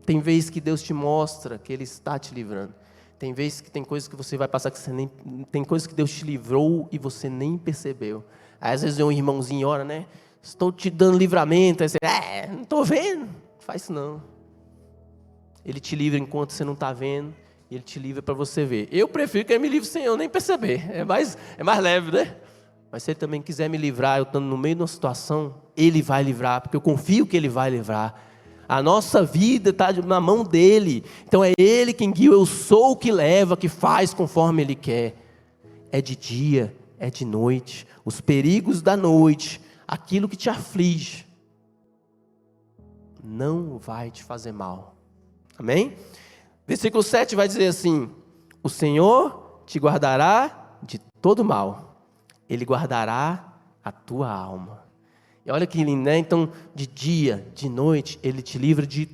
Tem vezes que Deus te mostra que Ele está te livrando. Tem vezes que tem coisas que você vai passar que você nem... Tem coisas que Deus te livrou e você nem percebeu. Aí, às vezes um irmãozinho ora, né? Estou te dando livramento. Aí você, não estou vendo. Não faz isso não. Ele te livra enquanto você não está vendo. E Ele te livra para você ver. Eu prefiro que Ele me livre sem eu nem perceber. É mais leve, né? Mas se Ele também quiser me livrar, eu estando no meio de uma situação, Ele vai livrar, porque eu confio que Ele vai livrar. A nossa vida está na mão dEle. Então é Ele quem guia. Eu sou o que leva, que faz conforme Ele quer. É de dia, é de noite. Os perigos da noite, aquilo que te aflige, não vai te fazer mal. Amém? Versículo 7 vai dizer assim: o Senhor te guardará de todo mal. Ele guardará a tua alma. E olha que lindo, né? Então, de dia, de noite, Ele te livra de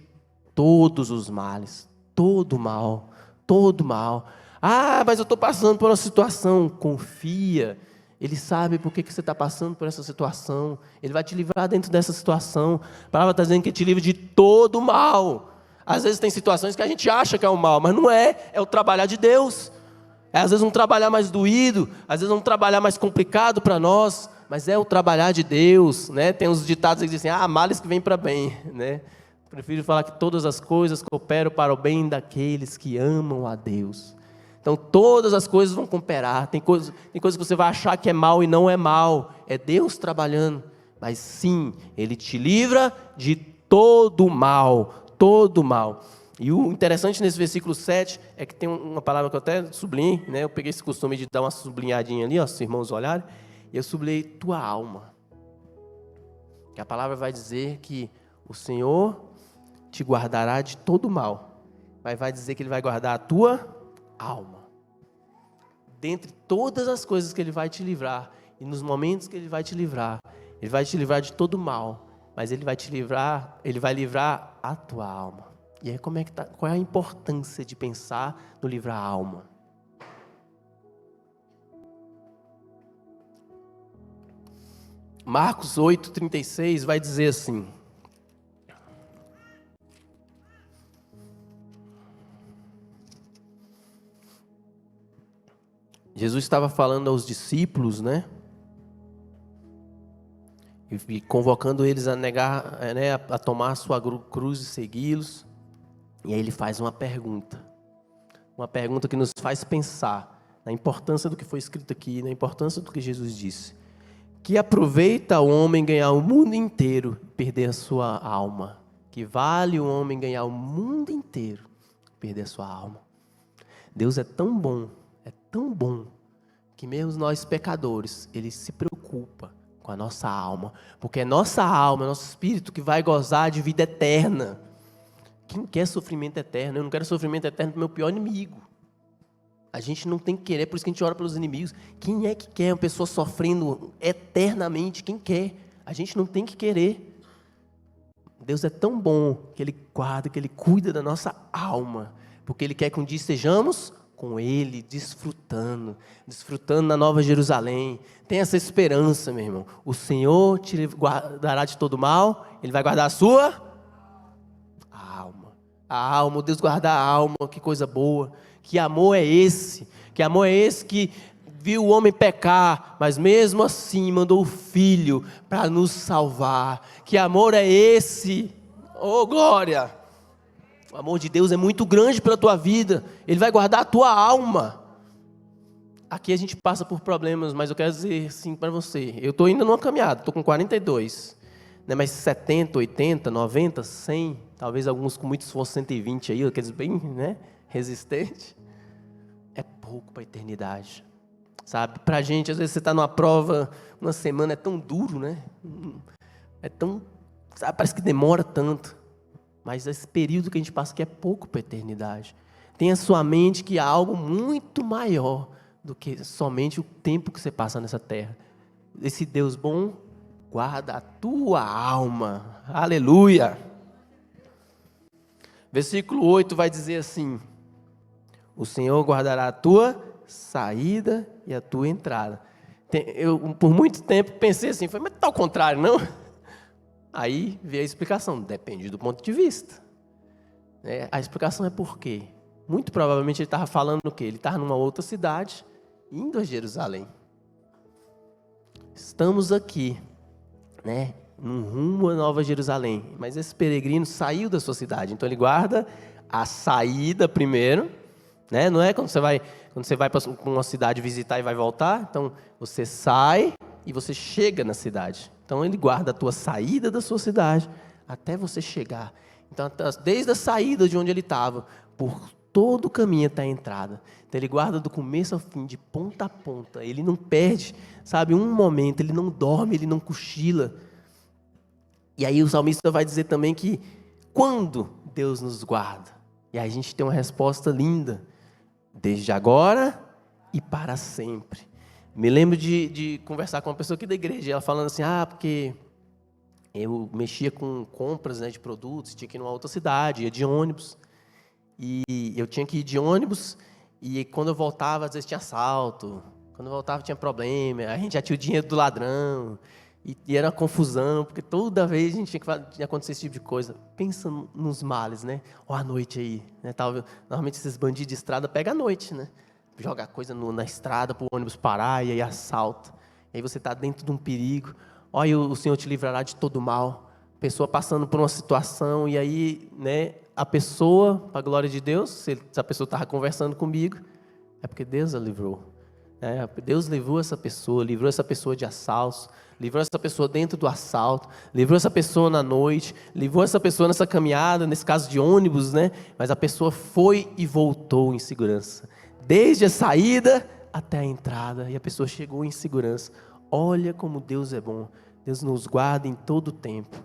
todos os males. Todo mal. Todo mal. Ah, mas eu estou passando por uma situação. Confia. Ele sabe por que você está passando por essa situação. Ele vai te livrar dentro dessa situação. A palavra está dizendo que te livra de todo mal. Às vezes tem situações que a gente acha que é o mal, mas não é. É o trabalhar de Deus. É às vezes um trabalhar mais doído, às vezes um trabalhar mais complicado para nós, mas é o trabalhar de Deus, né? Tem uns ditados que dizem assim, males que vêm para bem, né? Prefiro falar que todas as coisas cooperam para o bem daqueles que amam a Deus. Então todas as coisas vão cooperar. Tem coisas que você vai achar que é mal e não é mal. É Deus trabalhando. Mas sim, Ele te livra de todo mal. Todo mal. E o interessante nesse versículo 7 é que tem uma palavra que eu até sublinhei, né? Eu peguei esse costume de dar uma sublinhadinha ali, ó, se os irmãos olharem, e eu sublinhei tua alma. Que a palavra vai dizer que o Senhor te guardará de todo mal. Vai dizer que Ele vai guardar a tua alma. Dentre todas as coisas que Ele vai te livrar, e nos momentos que Ele vai te livrar de todo mal, mas Ele vai livrar a tua alma. E aí qual é a importância de pensar no livrar a alma? Marcos 8,36 vai dizer assim: Jesus estava falando aos discípulos, né? E convocando eles a negar, né, a tomar a sua cruz e segui-los. E aí Ele faz uma pergunta que nos faz pensar na importância do que foi escrito aqui, na importância do que Jesus disse. Que aproveita o homem ganhar o mundo inteiro e perder a sua alma? Que vale o homem ganhar o mundo inteiro e perder a sua alma? Deus é tão bom, que mesmo nós pecadores, Ele se preocupa com a nossa alma, porque é nossa alma, é nosso espírito que vai gozar de vida eterna. Quem quer sofrimento eterno? Eu não quero sofrimento eterno do meu pior inimigo. A gente não tem que querer, por isso que a gente ora pelos inimigos. Quem é que quer uma pessoa sofrendo eternamente? Quem quer? A gente não tem que querer. Deus é tão bom que Ele guarda, que Ele cuida da nossa alma, porque Ele quer que um dia estejamos com Ele, desfrutando na Nova Jerusalém. Tem essa esperança, meu irmão. O Senhor te guardará de todo mal, Ele vai guardar a sua alma. A alma, Deus guardar a alma, que coisa boa. Que amor é esse? Que amor é esse que viu o homem pecar, mas mesmo assim mandou o Filho para nos salvar? Que amor é esse? Oh, glória! O amor de Deus é muito grande pela tua vida. Ele vai guardar a tua alma. Aqui a gente passa por problemas, mas eu quero dizer assim para você. Eu estou ainda numa caminhada, estou com 42. Né, mas 70, 80, 90, 100, talvez alguns com muito esforço, 120 aí, aqueles bem, né, resistentes. É pouco para a eternidade. Sabe? Para a gente, às vezes você está numa prova, uma semana é tão duro, né? É tão, sabe, parece que demora tanto. Mas esse período que a gente passa aqui é pouco para a eternidade. Tenha sua mente que há algo muito maior do que somente o tempo que você passa nessa terra. Esse Deus bom guarda a tua alma. Aleluia! Versículo 8 vai dizer assim: o Senhor guardará a tua saída e a tua entrada. Eu, por muito tempo, pensei assim, mas está ao contrário, não? Aí veio a explicação, depende do ponto de vista. A explicação é por quê? Muito provavelmente ele estava falando o quê? Ele estava numa outra cidade, indo a Jerusalém. Estamos aqui, né, num rumo a Nova Jerusalém, mas esse peregrino saiu da sua cidade, então ele guarda a saída primeiro, né? Não é quando você vai para uma cidade visitar e vai voltar, então você sai e você chega na cidade. Então ele guarda a tua saída da sua cidade até você chegar. Então desde a saída de onde ele estava, por todo o caminho até a entrada. Então ele guarda do começo ao fim, de ponta a ponta. Ele não perde, sabe, um momento, ele não dorme, ele não cochila. E aí o salmista vai dizer também que quando Deus nos guarda, e aí a gente tem uma resposta linda. desde agora e para sempre. Me lembro de conversar com uma pessoa aqui da igreja, ela falando assim, porque eu mexia com compras, né, de produtos, tinha que ir numa outra cidade, ia de ônibus, e eu tinha que ir de ônibus, e quando eu voltava, às vezes tinha assalto, quando eu voltava tinha problema, a gente já tinha o dinheiro do ladrão, e era uma confusão, porque toda vez a gente tinha que acontecer esse tipo de coisa. Pensa nos males, né? Ou à noite aí, né? Normalmente esses bandidos de estrada pegam à noite, né? Joga coisa na estrada para o ônibus parar e aí assalta. E aí você está dentro de um perigo. Olha, o Senhor te livrará de todo mal. Pessoa passando por uma situação e aí, né? A pessoa, para a glória de Deus, se a pessoa estava conversando comigo, é porque Deus a livrou. Deus livrou essa pessoa de assaltos, livrou essa pessoa dentro do assalto, livrou essa pessoa na noite, livrou essa pessoa nessa caminhada, nesse caso de ônibus, né? Mas a pessoa foi e voltou em segurança, desde a saída até a entrada, e a pessoa chegou em segurança. Olha como Deus é bom, Deus nos guarda em todo o tempo.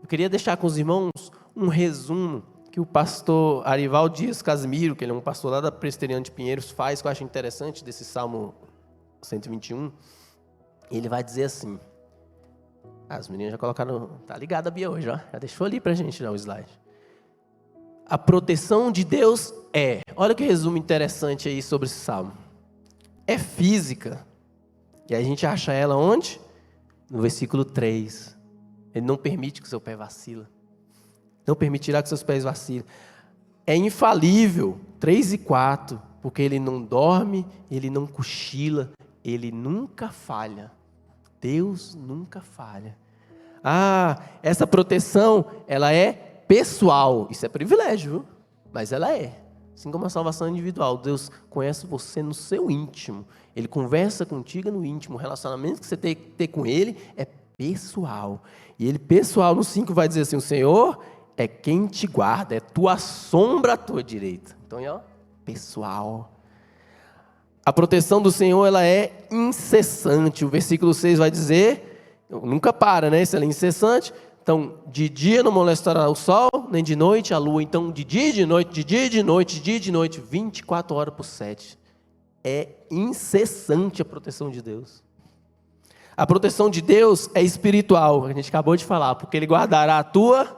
Eu queria deixar com os irmãos um resumo que o pastor Arival Dias Casimiro, que ele é um pastor lá da Presbiteriana de Pinheiros, faz, que eu acho interessante, desse Salmo 121. Ele vai dizer assim, as meninas já colocaram, tá ligada a Bia hoje, ó, já deixou ali pra gente já o slide. A proteção de Deus olha que resumo interessante aí sobre esse Salmo, é física, e a gente acha ela onde? No versículo 3, ele não permite que o seu pé vacila. Não permitirá que seus pés vacilem. É infalível, 3 e 4, porque ele não dorme, ele não cochila, ele nunca falha. Deus nunca falha. Essa proteção, ela é pessoal. Isso é privilégio, viu? Mas ela é. Assim como a salvação individual. Deus conhece você no seu íntimo. Ele conversa contigo no íntimo. O relacionamento que você tem que ter com Ele é pessoal. E Ele, pessoal, no 5 vai dizer assim, o Senhor é quem te guarda, é tua sombra à tua direita. Então, pessoal. A proteção do Senhor, ela é incessante. O versículo 6 vai dizer, nunca para, né? Se ela é incessante, então, de dia não molestará o sol, nem de noite a lua. Então, de dia e de noite, de dia e de noite, de dia e de noite, 24 horas por 7. É incessante a proteção de Deus. A proteção de Deus é espiritual, a gente acabou de falar, porque Ele guardará a tua...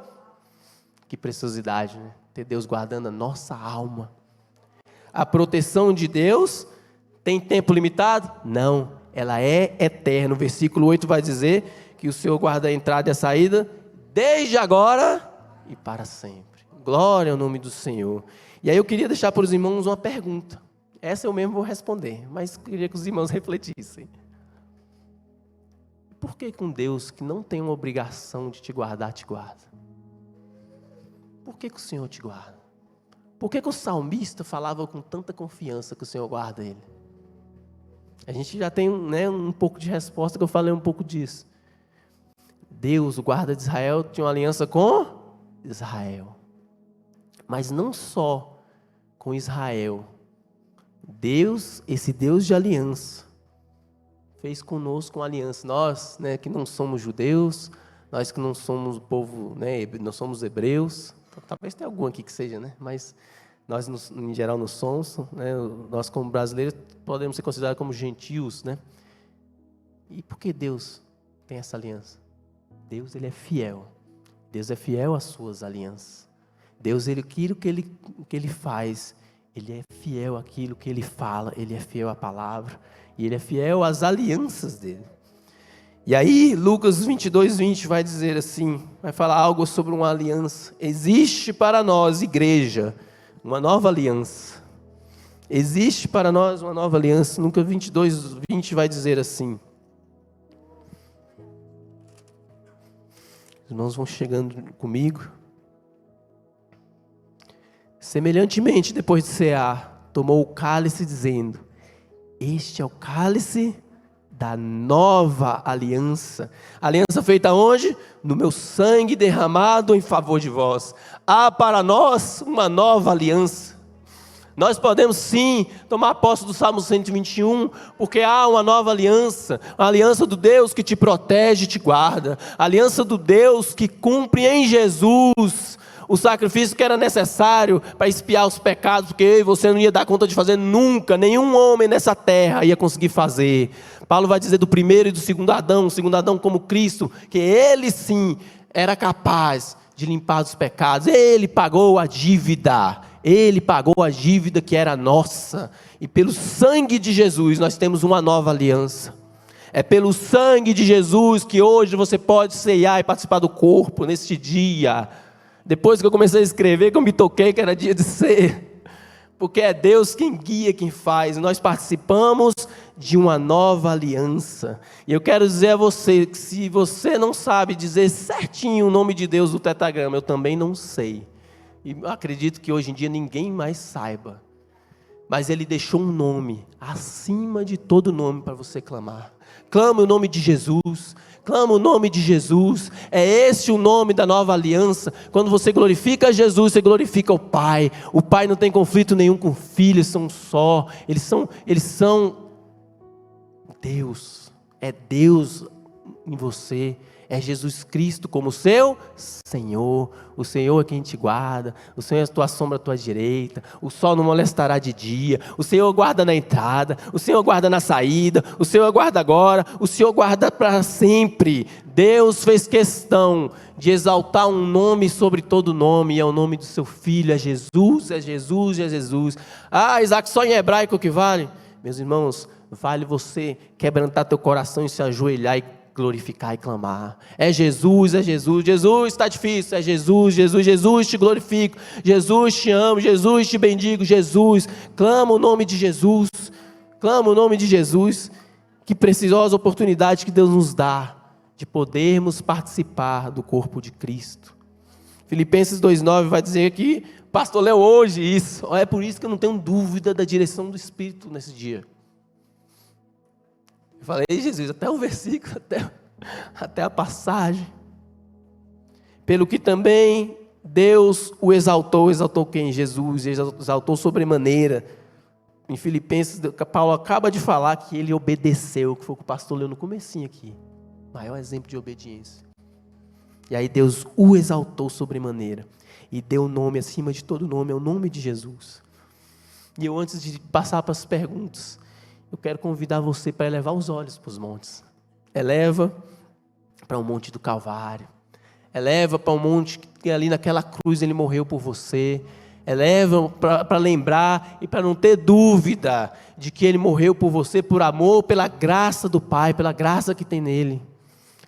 Que preciosidade, né? Ter Deus guardando a nossa alma. A proteção de Deus tem tempo limitado? Não, ela é eterna. O versículo 8 vai dizer que o Senhor guarda a entrada e a saída desde agora e para sempre. Glória ao nome do Senhor. E aí eu queria deixar para os irmãos uma pergunta. Essa eu mesmo vou responder, mas queria que os irmãos refletissem. Por que com Deus que não tem uma obrigação de te guardar, te guarda? Por que o Senhor te guarda? Por que o salmista falava com tanta confiança que o Senhor guarda ele? A gente já tem, né, um pouco de resposta, que eu falei um pouco disso. Deus, o guarda de Israel, tinha uma aliança com Israel. Mas não só com Israel. Deus, esse Deus de aliança, fez conosco uma aliança. Nós, né, que não somos judeus, nós que não somos o povo, né, não somos hebreus. Talvez tenha algum aqui que seja, né? Mas nós, em geral, não somos, né? Nós, como brasileiros, podemos ser considerados como gentios, né? E por que Deus tem essa aliança? Deus, Ele é fiel. Deus é fiel às suas alianças. Deus, aquilo que Ele faz, Ele é fiel àquilo que Ele fala, Ele é fiel à palavra, e Ele é fiel às alianças dEle. E aí, Lucas 22, 20 vai dizer assim, vai falar algo sobre uma aliança. Existe para nós, igreja, uma nova aliança. Existe para nós uma nova aliança. Lucas 22, 20 vai dizer assim. Os irmãos vão chegando comigo. Semelhantemente, depois de cear, tomou o cálice dizendo, este é o cálice da nova aliança. Aliança feita onde? No meu sangue derramado em favor de vós. Há para nós uma nova aliança. Nós podemos sim tomar posse do Salmo 121, porque há uma nova aliança, a aliança do Deus que te protege e te guarda, a aliança do Deus que cumpre em Jesus o sacrifício que era necessário para expiar os pecados, porque eu e você não ia dar conta de fazer nunca, nenhum homem nessa terra ia conseguir fazer. Paulo vai dizer do primeiro e do segundo Adão, o segundo Adão como Cristo, que ele sim era capaz de limpar os pecados, ele pagou a dívida que era nossa, e pelo sangue de Jesus nós temos uma nova aliança. É pelo sangue de Jesus que hoje você pode ceiar e participar do corpo neste dia. Depois que eu comecei a escrever, que eu me toquei que era dia de ser, porque é Deus quem guia, quem faz. Nós participamos de uma nova aliança. E eu quero dizer a você que se você não sabe dizer certinho o nome de Deus do tetragrama, eu também não sei. E acredito que hoje em dia ninguém mais saiba. Mas Ele deixou um nome acima de todo nome para você clamar. Clama o nome de Jesus, clama o nome de Jesus. É esse o nome da nova aliança. Quando você glorifica Jesus, você glorifica o Pai. O Pai não tem conflito nenhum com o Filho, eles são um só. Eles são Deus. É Deus em você. É Jesus Cristo como seu Senhor. O Senhor é quem te guarda. O Senhor é a tua sombra à tua direita. O sol não molestará de dia. O Senhor guarda na entrada. O Senhor guarda na saída. O Senhor guarda agora. O Senhor guarda para sempre. Deus fez questão de exaltar um nome sobre todo nome. E é o nome do seu Filho. É Jesus, é Jesus, é Jesus. Ah, Isaac, só em hebraico que vale? Meus irmãos, vale você quebrantar teu coração e se ajoelhar e glorificar e clamar. É Jesus, Jesus está difícil, é Jesus, Jesus te glorifico, Jesus te amo, Jesus te bendigo, Jesus, clama o nome de Jesus, que preciosa oportunidade que Deus nos dá, de podermos participar do corpo de Cristo. Filipenses 2,9 vai dizer que, o pastor leu hoje isso, é por isso que eu não tenho dúvida da direção do Espírito nesse dia. Eu falei, Jesus, até o versículo, até a passagem. Pelo que também Deus o exaltou quem? Jesus, exaltou sobremaneira. Em Filipenses, Paulo acaba de falar que ele obedeceu, que foi o que o pastor leu no comecinho aqui. Maior exemplo de obediência. E aí Deus o exaltou sobremaneira. E deu nome acima de todo nome, é o nome de Jesus. E eu, antes de passar para as perguntas, eu quero convidar você para elevar os olhos para os montes. Eleva para o monte do Calvário. Eleva para o monte que ali naquela cruz Ele morreu por você. Eleva para lembrar e para não ter dúvida de que Ele morreu por você, por amor, pela graça do Pai, pela graça que tem nele.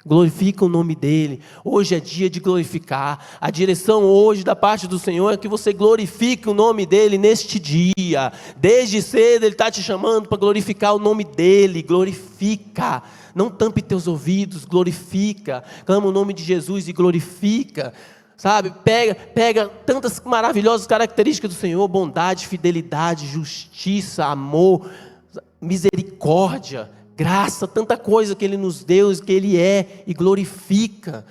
Glorifica o nome dEle. Hoje é dia de glorificar. A direção hoje da parte do Senhor é que você glorifique o nome dEle neste dia. Desde cedo Ele está te chamando para glorificar o nome dEle. Glorifica. Não tampe teus ouvidos, glorifica. Clama o nome de Jesus e glorifica. Sabe, pega tantas maravilhosas características do Senhor: bondade, fidelidade, justiça, amor, misericórdia, graça, tanta coisa que Ele nos deu, que Ele é, e glorifica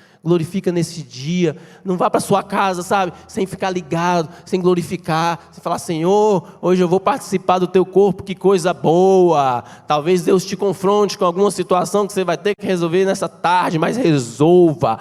nesse dia. Não vá para sua casa, sabe, sem ficar ligado, sem glorificar, sem falar: Senhor, hoje eu vou participar do teu corpo, que coisa boa. Talvez Deus te confronte com alguma situação que você vai ter que resolver nessa tarde, mas resolva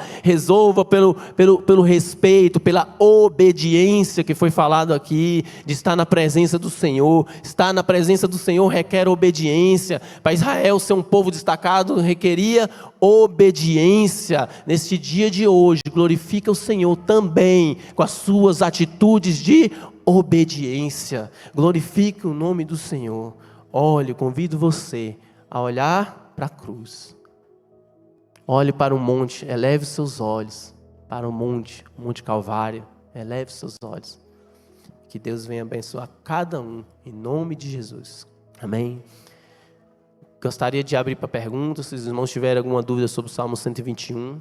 pelo respeito, pela obediência que foi falado aqui, de estar na presença do Senhor. Estar na presença do Senhor requer obediência. Para Israel ser um povo destacado requeria obediência. Neste dia de hoje, glorifica o Senhor também com as suas atitudes de obediência. Glorifique o nome do Senhor. Olhe, convido você a olhar para a cruz. Olhe para o monte, eleve seus olhos para o Monte Calvário. Eleve seus olhos. Que Deus venha abençoar cada um, em nome de Jesus. Amém. Gostaria de abrir para perguntas, se os irmãos tiverem alguma dúvida sobre o Salmo 121.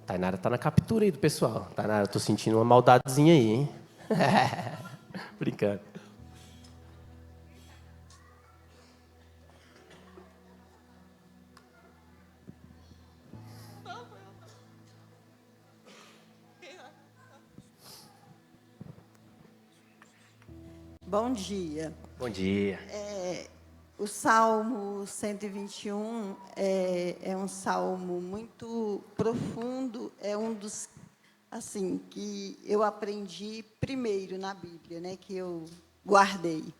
Tainara está na captura aí do pessoal. Tainara, estou sentindo uma maldadezinha aí, hein? Brincando. Bom dia. Bom dia. O Salmo 121 é um salmo muito profundo, é um dos, assim, que eu aprendi primeiro na Bíblia, né, que eu guardei.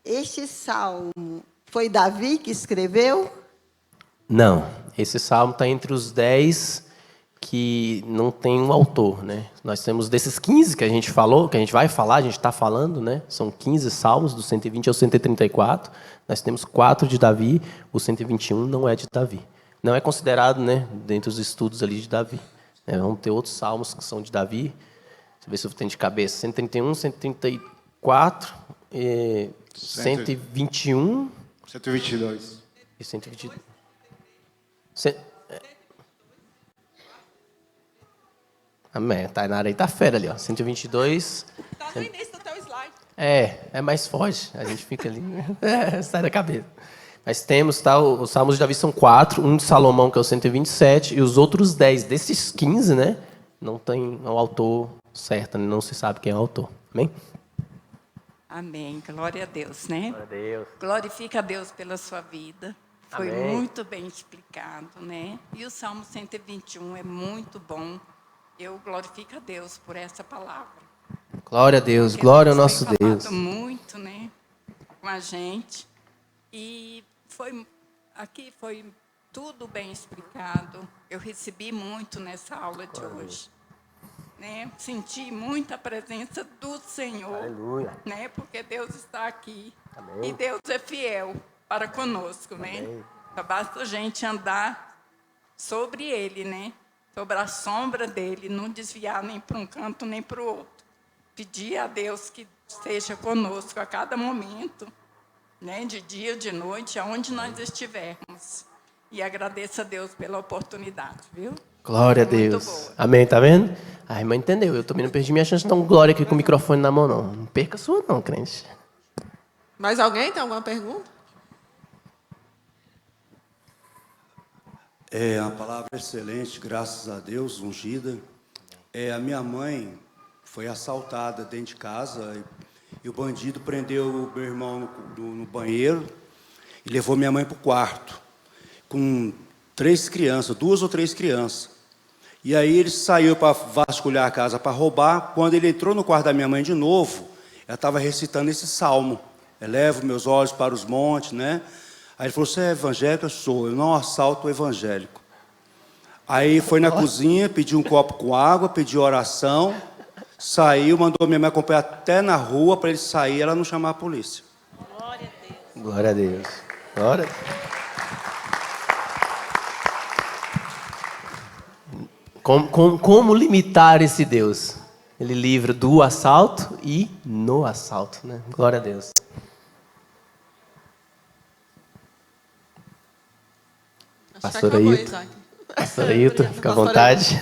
Este salmo foi Davi que escreveu? Não, esse salmo está entre os 10 que não tem um autor, né? Nós temos desses 15 que a gente falou, que a gente vai falar, a gente está falando, né? São 15 salmos, do 120 ao 134. Nós temos 4 de Davi, o 121 não é de Davi. Não é considerado, né, dentre os estudos ali de Davi. Vamos ter outros salmos que são de Davi. Deixa eu ver se eu tenho de cabeça. 131, 134, 121... 122. E 122. Amém. A Tainara aí tá fera ali, ó. 122. Tá no início do teu slide. É mais forte. A gente fica ali, sai da cabeça. Mas temos, tá, os Salmos de Davi são 4, um de Salomão, que é o 127, e os outros 10. Desses 15, né, não tem o autor certo, não se sabe quem é o autor. Amém? Amém. Glória a Deus, né? Glória a Deus. Glorifica a Deus pela sua vida. Foi Amém. muito bem explicado, né? E o Salmo 121 é muito bom. Eu glorifico a Deus por essa palavra. Glória a Deus, Porque glória ao Deus nosso tem Deus. falado muito, né, com a gente. E aqui foi tudo bem explicado. Eu recebi muito nessa aula de hoje. Né? Senti muita presença do Senhor. Aleluia. Né? Porque Deus está aqui. Amém. E Deus é fiel para conosco, né? Amém. Só basta a gente andar sobre Ele, né? Sobre a sombra dEle, não desviar nem para um canto nem para o outro. Pedir a Deus que esteja conosco a cada momento, né? De dia, de noite, aonde nós estivermos. E agradeço a Deus pela oportunidade, viu? Glória a Muito Deus. boa. Amém, tá vendo? A irmã entendeu. Eu também não perdi minha chance de dar um glória aqui com o microfone na mão, não. Não perca a sua, não, crente. Mais alguém tem alguma pergunta? A palavra é excelente, graças a Deus, ungida. A minha mãe foi assaltada dentro de casa e o bandido prendeu o meu irmão no banheiro e levou minha mãe para o quarto com 3 crianças, 2 ou 3 crianças. E aí ele saiu para vasculhar a casa para roubar. Quando ele entrou no quarto da minha mãe de novo, ela estava recitando esse salmo. Elevo meus olhos para os montes, né? Aí ele falou, você é evangélico? Eu sou, eu não assalto o evangélico. Aí foi na cozinha, pediu um copo com água, pediu oração, saiu, mandou minha mãe acompanhar até na rua para ele sair e ela não chamar a polícia. Glória a Deus. Glória a Deus. Glória a Deus. Como limitar esse Deus? Ele livra do assalto e no assalto, né? Glória a Deus. Pastora acabou, Ailton. Isaac. Pastora Ailton, fica à Pastora vontade.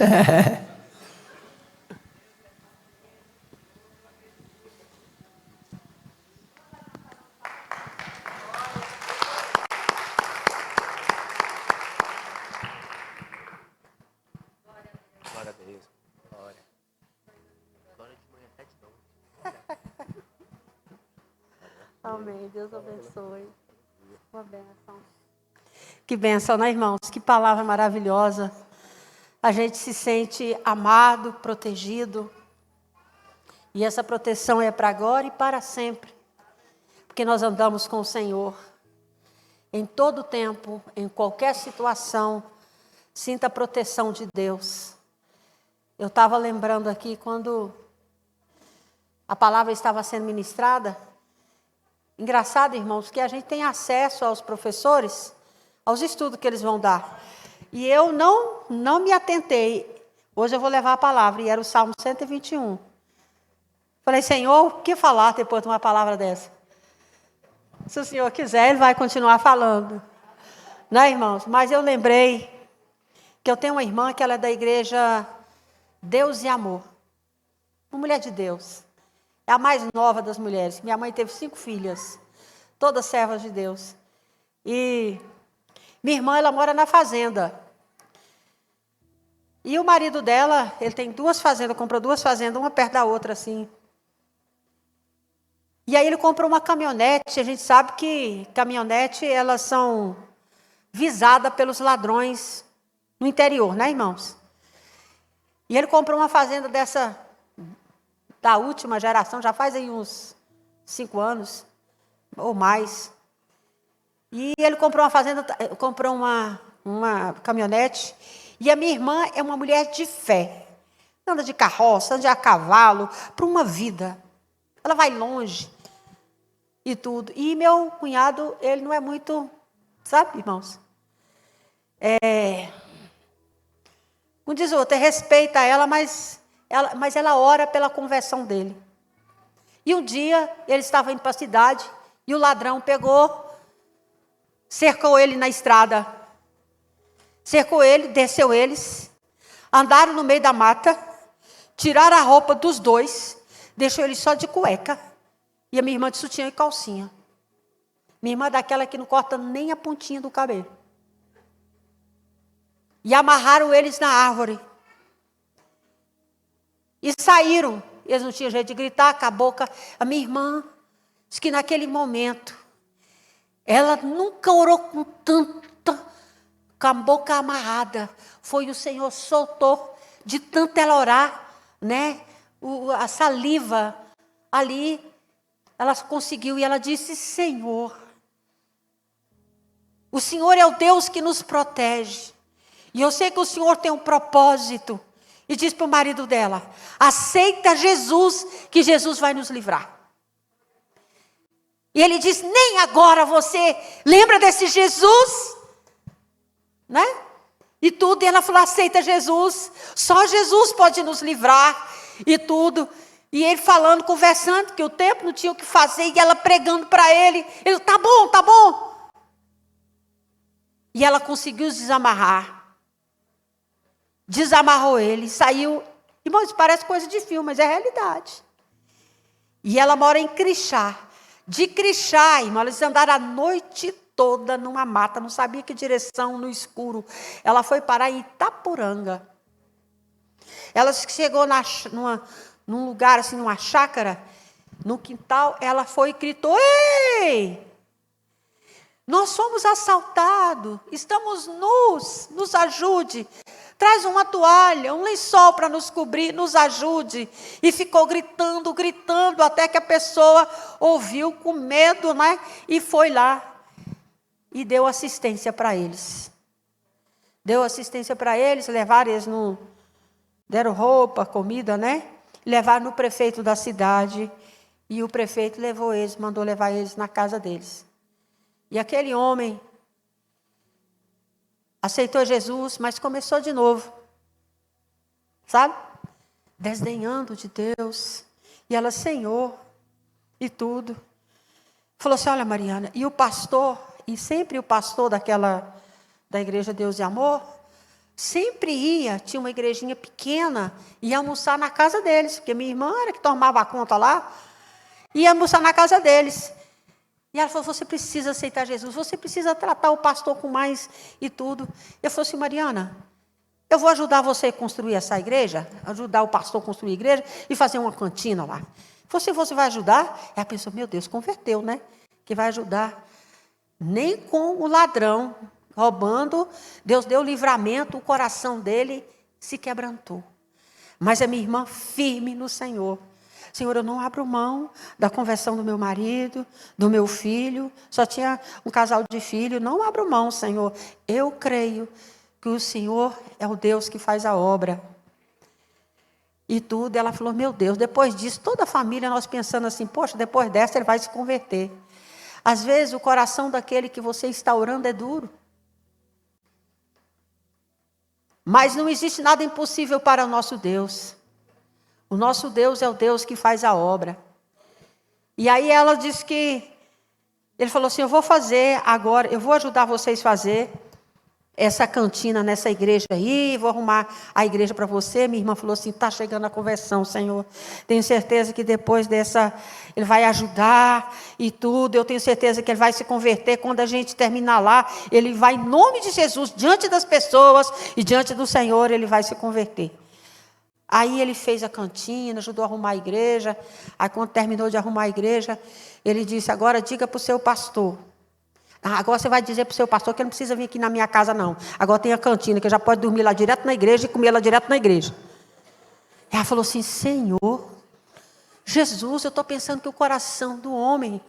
Glória a Deus. Glória. Glória de manhã, Amém. Deus abençoe. Uma bênção. Que bênção, né, irmãos? Que palavra maravilhosa. A gente se sente amado, protegido. E essa proteção é para agora e para sempre. Porque nós andamos com o Senhor. Em todo tempo, em qualquer situação, sinta a proteção de Deus. Eu estava lembrando aqui quando a palavra estava sendo ministrada. Engraçado, irmãos, que a gente tem acesso aos professores, aos estudos que eles vão dar. E eu não me atentei. Hoje eu vou levar a palavra, e era o Salmo 121. Falei, Senhor, o que falar depois de uma palavra dessa? Se o Senhor quiser, Ele vai continuar falando. Né, irmãos? Mas eu lembrei que eu tenho uma irmã que ela é da igreja Deus e Amor. Uma mulher de Deus. É a mais nova das mulheres. Minha mãe teve 5 filhas, todas servas de Deus. E minha irmã, ela mora na fazenda. E o marido dela, ele tem 2 fazendas, comprou 2 fazendas, uma perto da outra, assim. E aí ele comprou uma caminhonete. A gente sabe que caminhonete, elas são visadas pelos ladrões no interior, né, irmãos? E ele comprou uma fazenda dessa, da última geração, já faz aí uns 5 anos, ou mais. E ele comprou uma fazenda, comprou uma caminhonete. E a minha irmã é uma mulher de fé. Anda de carroça, anda a cavalo, para uma vida. Ela vai longe e tudo. E meu cunhado, ele não é muito, sabe, irmãos? Como diz o outro, respeita ela, mas ela ora pela conversão dele. E um dia, ele estava indo para a cidade, e o ladrão pegou, cercou ele na estrada. Cercou ele, desceu eles, andaram no meio da mata, tiraram a roupa dos dois, deixou ele só de cueca, e a minha irmã de sutiã e calcinha. Minha irmã é daquela que não corta nem a pontinha do cabelo. E amarraram eles na árvore. E saíram. Eles não tinham jeito de gritar, com a boca. A minha irmã disse que naquele momento, ela nunca orou com tanta, com a boca amarrada. Foi o Senhor soltou, de tanto ela orar, né? A saliva ali, ela conseguiu. E ela disse, Senhor, o Senhor é o Deus que nos protege. E eu sei que o Senhor tem um propósito. E diz para o marido dela, aceita Jesus, que Jesus vai nos livrar. E ele diz, nem agora você lembra desse Jesus? Né? E tudo, e ela falou, aceita Jesus. Só Jesus pode nos livrar. E tudo. E ele falando, conversando, que o tempo não tinha o que fazer. E ela pregando para ele. Ele, tá bom, tá bom. E ela conseguiu desamarrar. Desamarrou ele, saiu. Irmãos, parece coisa de filme, mas é realidade. E ela mora em Crixá. De Crixá, irmão, eles andaram a noite toda numa mata, não sabia que direção, no escuro. Ela foi parar em Itapuranga. Ela chegou num lugar, assim, numa chácara, no quintal, ela foi e gritou, ei! Nós somos assaltados, estamos nus, nos ajude. Traz uma toalha, um lençol para nos cobrir, nos ajude. E ficou gritando, gritando, até que a pessoa ouviu com medo, né? E foi lá e deu assistência para eles. Deu assistência para eles, levaram eles deram roupa, comida, né? Levaram no prefeito da cidade. E o prefeito levou eles, mandou levar eles na casa deles. E aquele homem aceitou Jesus, mas começou de novo. Sabe? Desdenhando de Deus. E ela, Senhor, e tudo. Falou assim, olha Mariana, e o pastor, e sempre o pastor da igreja Deus e Amor, sempre ia, tinha uma igrejinha pequena, ia almoçar na casa deles, porque minha irmã era que tomava a conta lá, ia almoçar na casa deles. E ela falou, você precisa aceitar Jesus, você precisa tratar o pastor com mais e tudo. Eu falei assim, Mariana, eu vou ajudar você a construir essa igreja, ajudar o pastor a construir a igreja e fazer uma cantina lá. Você vai ajudar? Aí a pessoa, meu Deus, converteu, né? Que vai ajudar. Nem com o ladrão roubando, Deus deu livramento, o coração dele se quebrantou. Mas a minha irmã firme no Senhor. Senhor, eu não abro mão da conversão do meu marido, do meu filho. Só tinha um casal de filhos. Não abro mão, Senhor. Eu creio que o Senhor é o Deus que faz a obra. E tudo. Ela falou, meu Deus, depois disso, toda a família, nós pensando assim, poxa, depois dessa ele vai se converter. Às vezes o coração daquele que você está orando é duro. Mas não existe nada impossível para o nosso Deus. O nosso Deus é o Deus que faz a obra. E aí ela disse que, ele falou assim, eu vou fazer agora, eu vou ajudar vocês a fazer essa cantina nessa igreja aí, vou arrumar a igreja para você. Minha irmã falou assim, está chegando a conversão, Senhor. Tenho certeza que depois dessa, ele vai ajudar e tudo. Eu tenho certeza que ele vai se converter. Quando a gente terminar lá, ele vai, em nome de Jesus, diante das pessoas e diante do Senhor, ele vai se converter. Aí ele fez a cantina, ajudou a arrumar a igreja. Aí quando terminou de arrumar a igreja, ele disse, agora diga para o seu pastor. Agora você vai dizer para o seu pastor que ele não precisa vir aqui na minha casa, não. Agora tem a cantina, que já pode dormir lá direto na igreja e comer lá direto na igreja. Ela falou assim, Senhor, Jesus, eu estou pensando que o coração do homem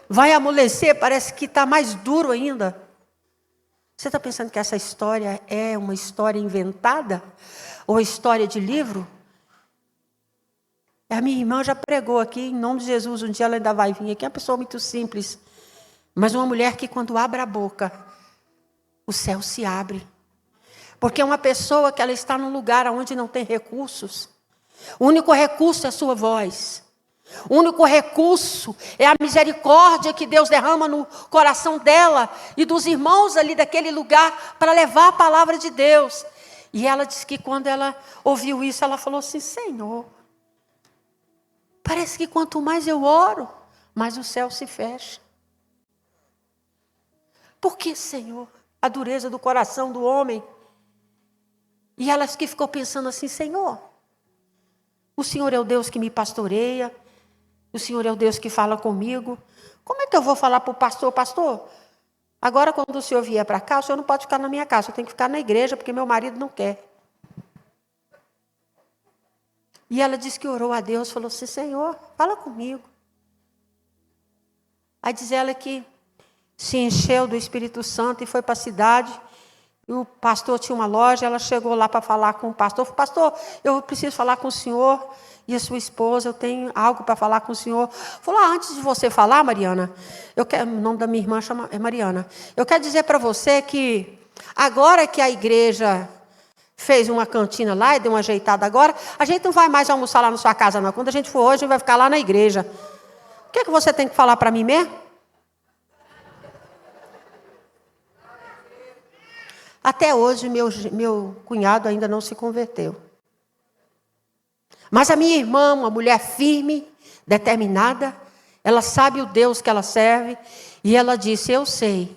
vai amolecer, parece que está mais duro ainda. Você está pensando que essa história é uma história inventada? Ou história de livro? A minha irmã já pregou aqui, em nome de Jesus, um dia ela ainda vai vir aqui, é uma pessoa muito simples, mas uma mulher que quando abre a boca, o céu se abre. Porque é uma pessoa que ela está num lugar onde não tem recursos. O único recurso é a sua voz. O único recurso é a misericórdia que Deus derrama no coração dela e dos irmãos ali daquele lugar para levar a palavra de Deus. E ela disse que quando ela ouviu isso, ela falou assim, Senhor, parece que quanto mais eu oro, mais o céu se fecha. Por que, Senhor? A dureza do coração do homem. E ela que ficou pensando assim, Senhor, o Senhor é o Deus que me pastoreia, o Senhor é o Deus que fala comigo. Como é que eu vou falar para o pastor, pastor, agora quando o senhor vier para cá, o senhor não pode ficar na minha casa, eu tenho que ficar na igreja, porque meu marido não quer. E ela disse que orou a Deus, falou assim, Senhor, fala comigo. Aí diz ela que se encheu do Espírito Santo e foi para a cidade. E o pastor tinha uma loja, ela chegou lá para falar com o pastor. Falou, pastor, eu preciso falar com o senhor e a sua esposa, eu tenho algo para falar com o senhor. Falou, antes de você falar, Mariana, o nome da minha irmã é Mariana, eu quero dizer para você que agora que a igreja fez uma cantina lá e deu uma ajeitada agora, a gente não vai mais almoçar lá na sua casa, não. Quando a gente for hoje, a gente vai ficar lá na igreja. O que é que você tem que falar para mim mesmo? Até hoje, meu cunhado ainda não se converteu. Mas a minha irmã, uma mulher firme, determinada, ela sabe o Deus que ela serve, e ela disse, eu sei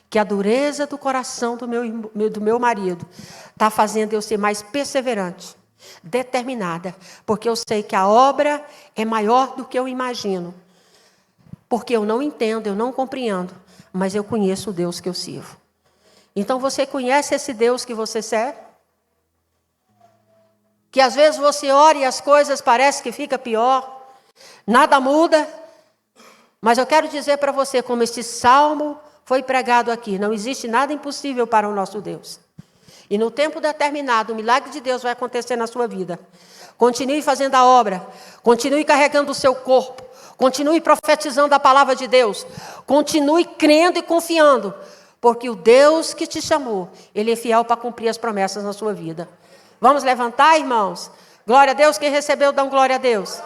que a dureza do coração do meu marido está fazendo eu ser mais perseverante, determinada, porque eu sei que a obra é maior do que eu imagino. Porque eu não entendo, eu não compreendo, mas eu conheço o Deus que eu sirvo. Então você conhece esse Deus que você serve? Que às vezes você ora e as coisas parecem que fica pior, nada muda. Mas eu quero dizer para você, como este salmo foi pregado aqui, não existe nada impossível para o nosso Deus. E no tempo determinado, o milagre de Deus vai acontecer na sua vida. Continue fazendo a obra, continue carregando o seu corpo, continue profetizando a palavra de Deus, continue crendo e confiando, porque o Deus que te chamou, Ele é fiel para cumprir as promessas na sua vida. Vamos levantar, irmãos? Glória a Deus, quem recebeu, dá glória a Deus.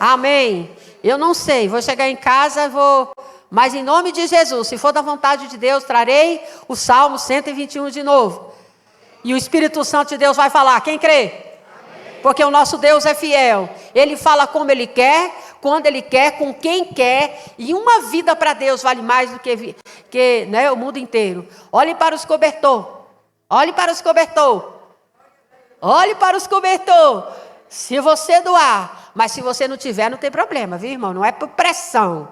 Amém. Eu não sei, vou chegar em casa, mas em nome de Jesus, se for da vontade de Deus, trarei o Salmo 121 de novo. E o Espírito Santo de Deus vai falar, quem crê? Porque o nosso Deus é fiel. Ele fala como Ele quer, quando Ele quer, com quem quer. E uma vida para Deus vale mais do que né, o mundo inteiro. Olhe para os cobertor. Olhe para os cobertor. Olhe para os cobertor. Se você doar. Mas se você não tiver, não tem problema, viu, irmão? Não é por pressão.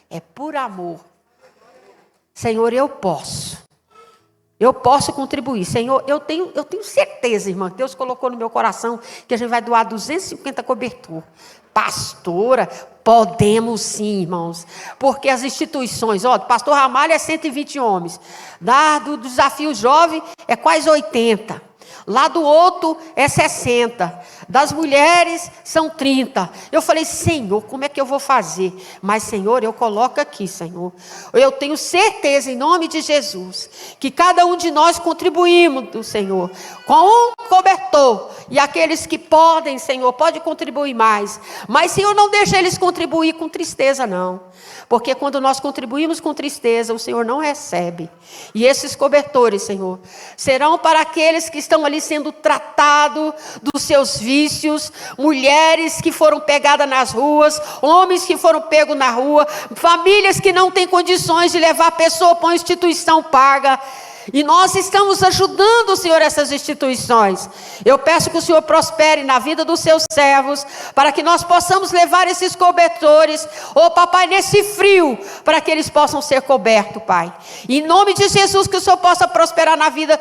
É por amor. Senhor, eu posso. Eu posso contribuir. Senhor, eu tenho certeza, irmã, que Deus colocou no meu coração que a gente vai doar 250 cobertor. Pastora, podemos sim, irmãos. Porque as instituições, pastor Ramalho é 120 homens. Do desafio jovem é quase 80. Lá do outro é 60. Das mulheres são 30. Eu falei, Senhor, como é que eu vou fazer? Mas, Senhor, eu coloco aqui, Senhor. Eu tenho certeza, em nome de Jesus, que cada um de nós contribuímos, Senhor, com um cobertor. E aqueles que podem, Senhor, pode contribuir mais. Mas, Senhor, não deixa eles contribuir com tristeza, não. Porque quando nós contribuímos com tristeza, o Senhor não recebe. E esses cobertores, Senhor, serão para aqueles que estão ali sendo tratados dos seus vícios, mulheres que foram pegadas nas ruas, homens que foram pegos na rua, famílias que não têm condições de levar a pessoa para uma instituição paga. E nós estamos ajudando, Senhor, essas instituições. Eu peço que o Senhor prospere na vida dos seus servos, para que nós possamos levar esses cobertores, papai, nesse frio, para que eles possam ser cobertos, Pai. Em nome de Jesus, que o Senhor possa prosperar na vida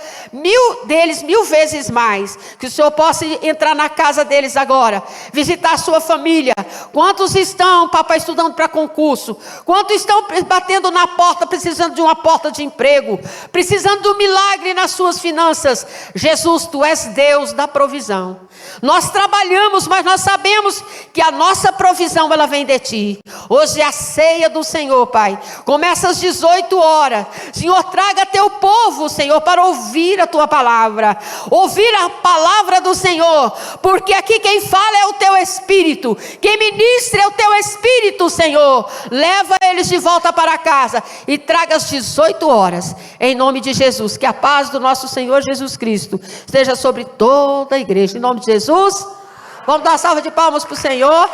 deles 1000 vezes mais. Que o Senhor possa entrar na casa deles agora, visitar a sua família. Quantos estão, papai, estudando para concurso? Quantos estão batendo na porta, precisando de uma porta de emprego? Precisando do milagre nas suas finanças. Jesus, tu és Deus da provisão. Nós trabalhamos, mas nós sabemos que a nossa provisão, ela vem de ti. Hoje é a ceia do Senhor, Pai. Começa às 18 horas. Senhor, traga teu povo, Senhor, para ouvir a tua palavra. Ouvir a palavra do Senhor. Porque aqui quem fala é o teu Espírito. Quem ministra é o teu Espírito, Senhor. Leva eles de volta para casa e traga às 18 horas. Em nome de Jesus, que a paz do nosso Senhor Jesus Cristo esteja sobre toda a igreja. Em nome de Jesus, vamos dar uma salva de palmas para o Senhor.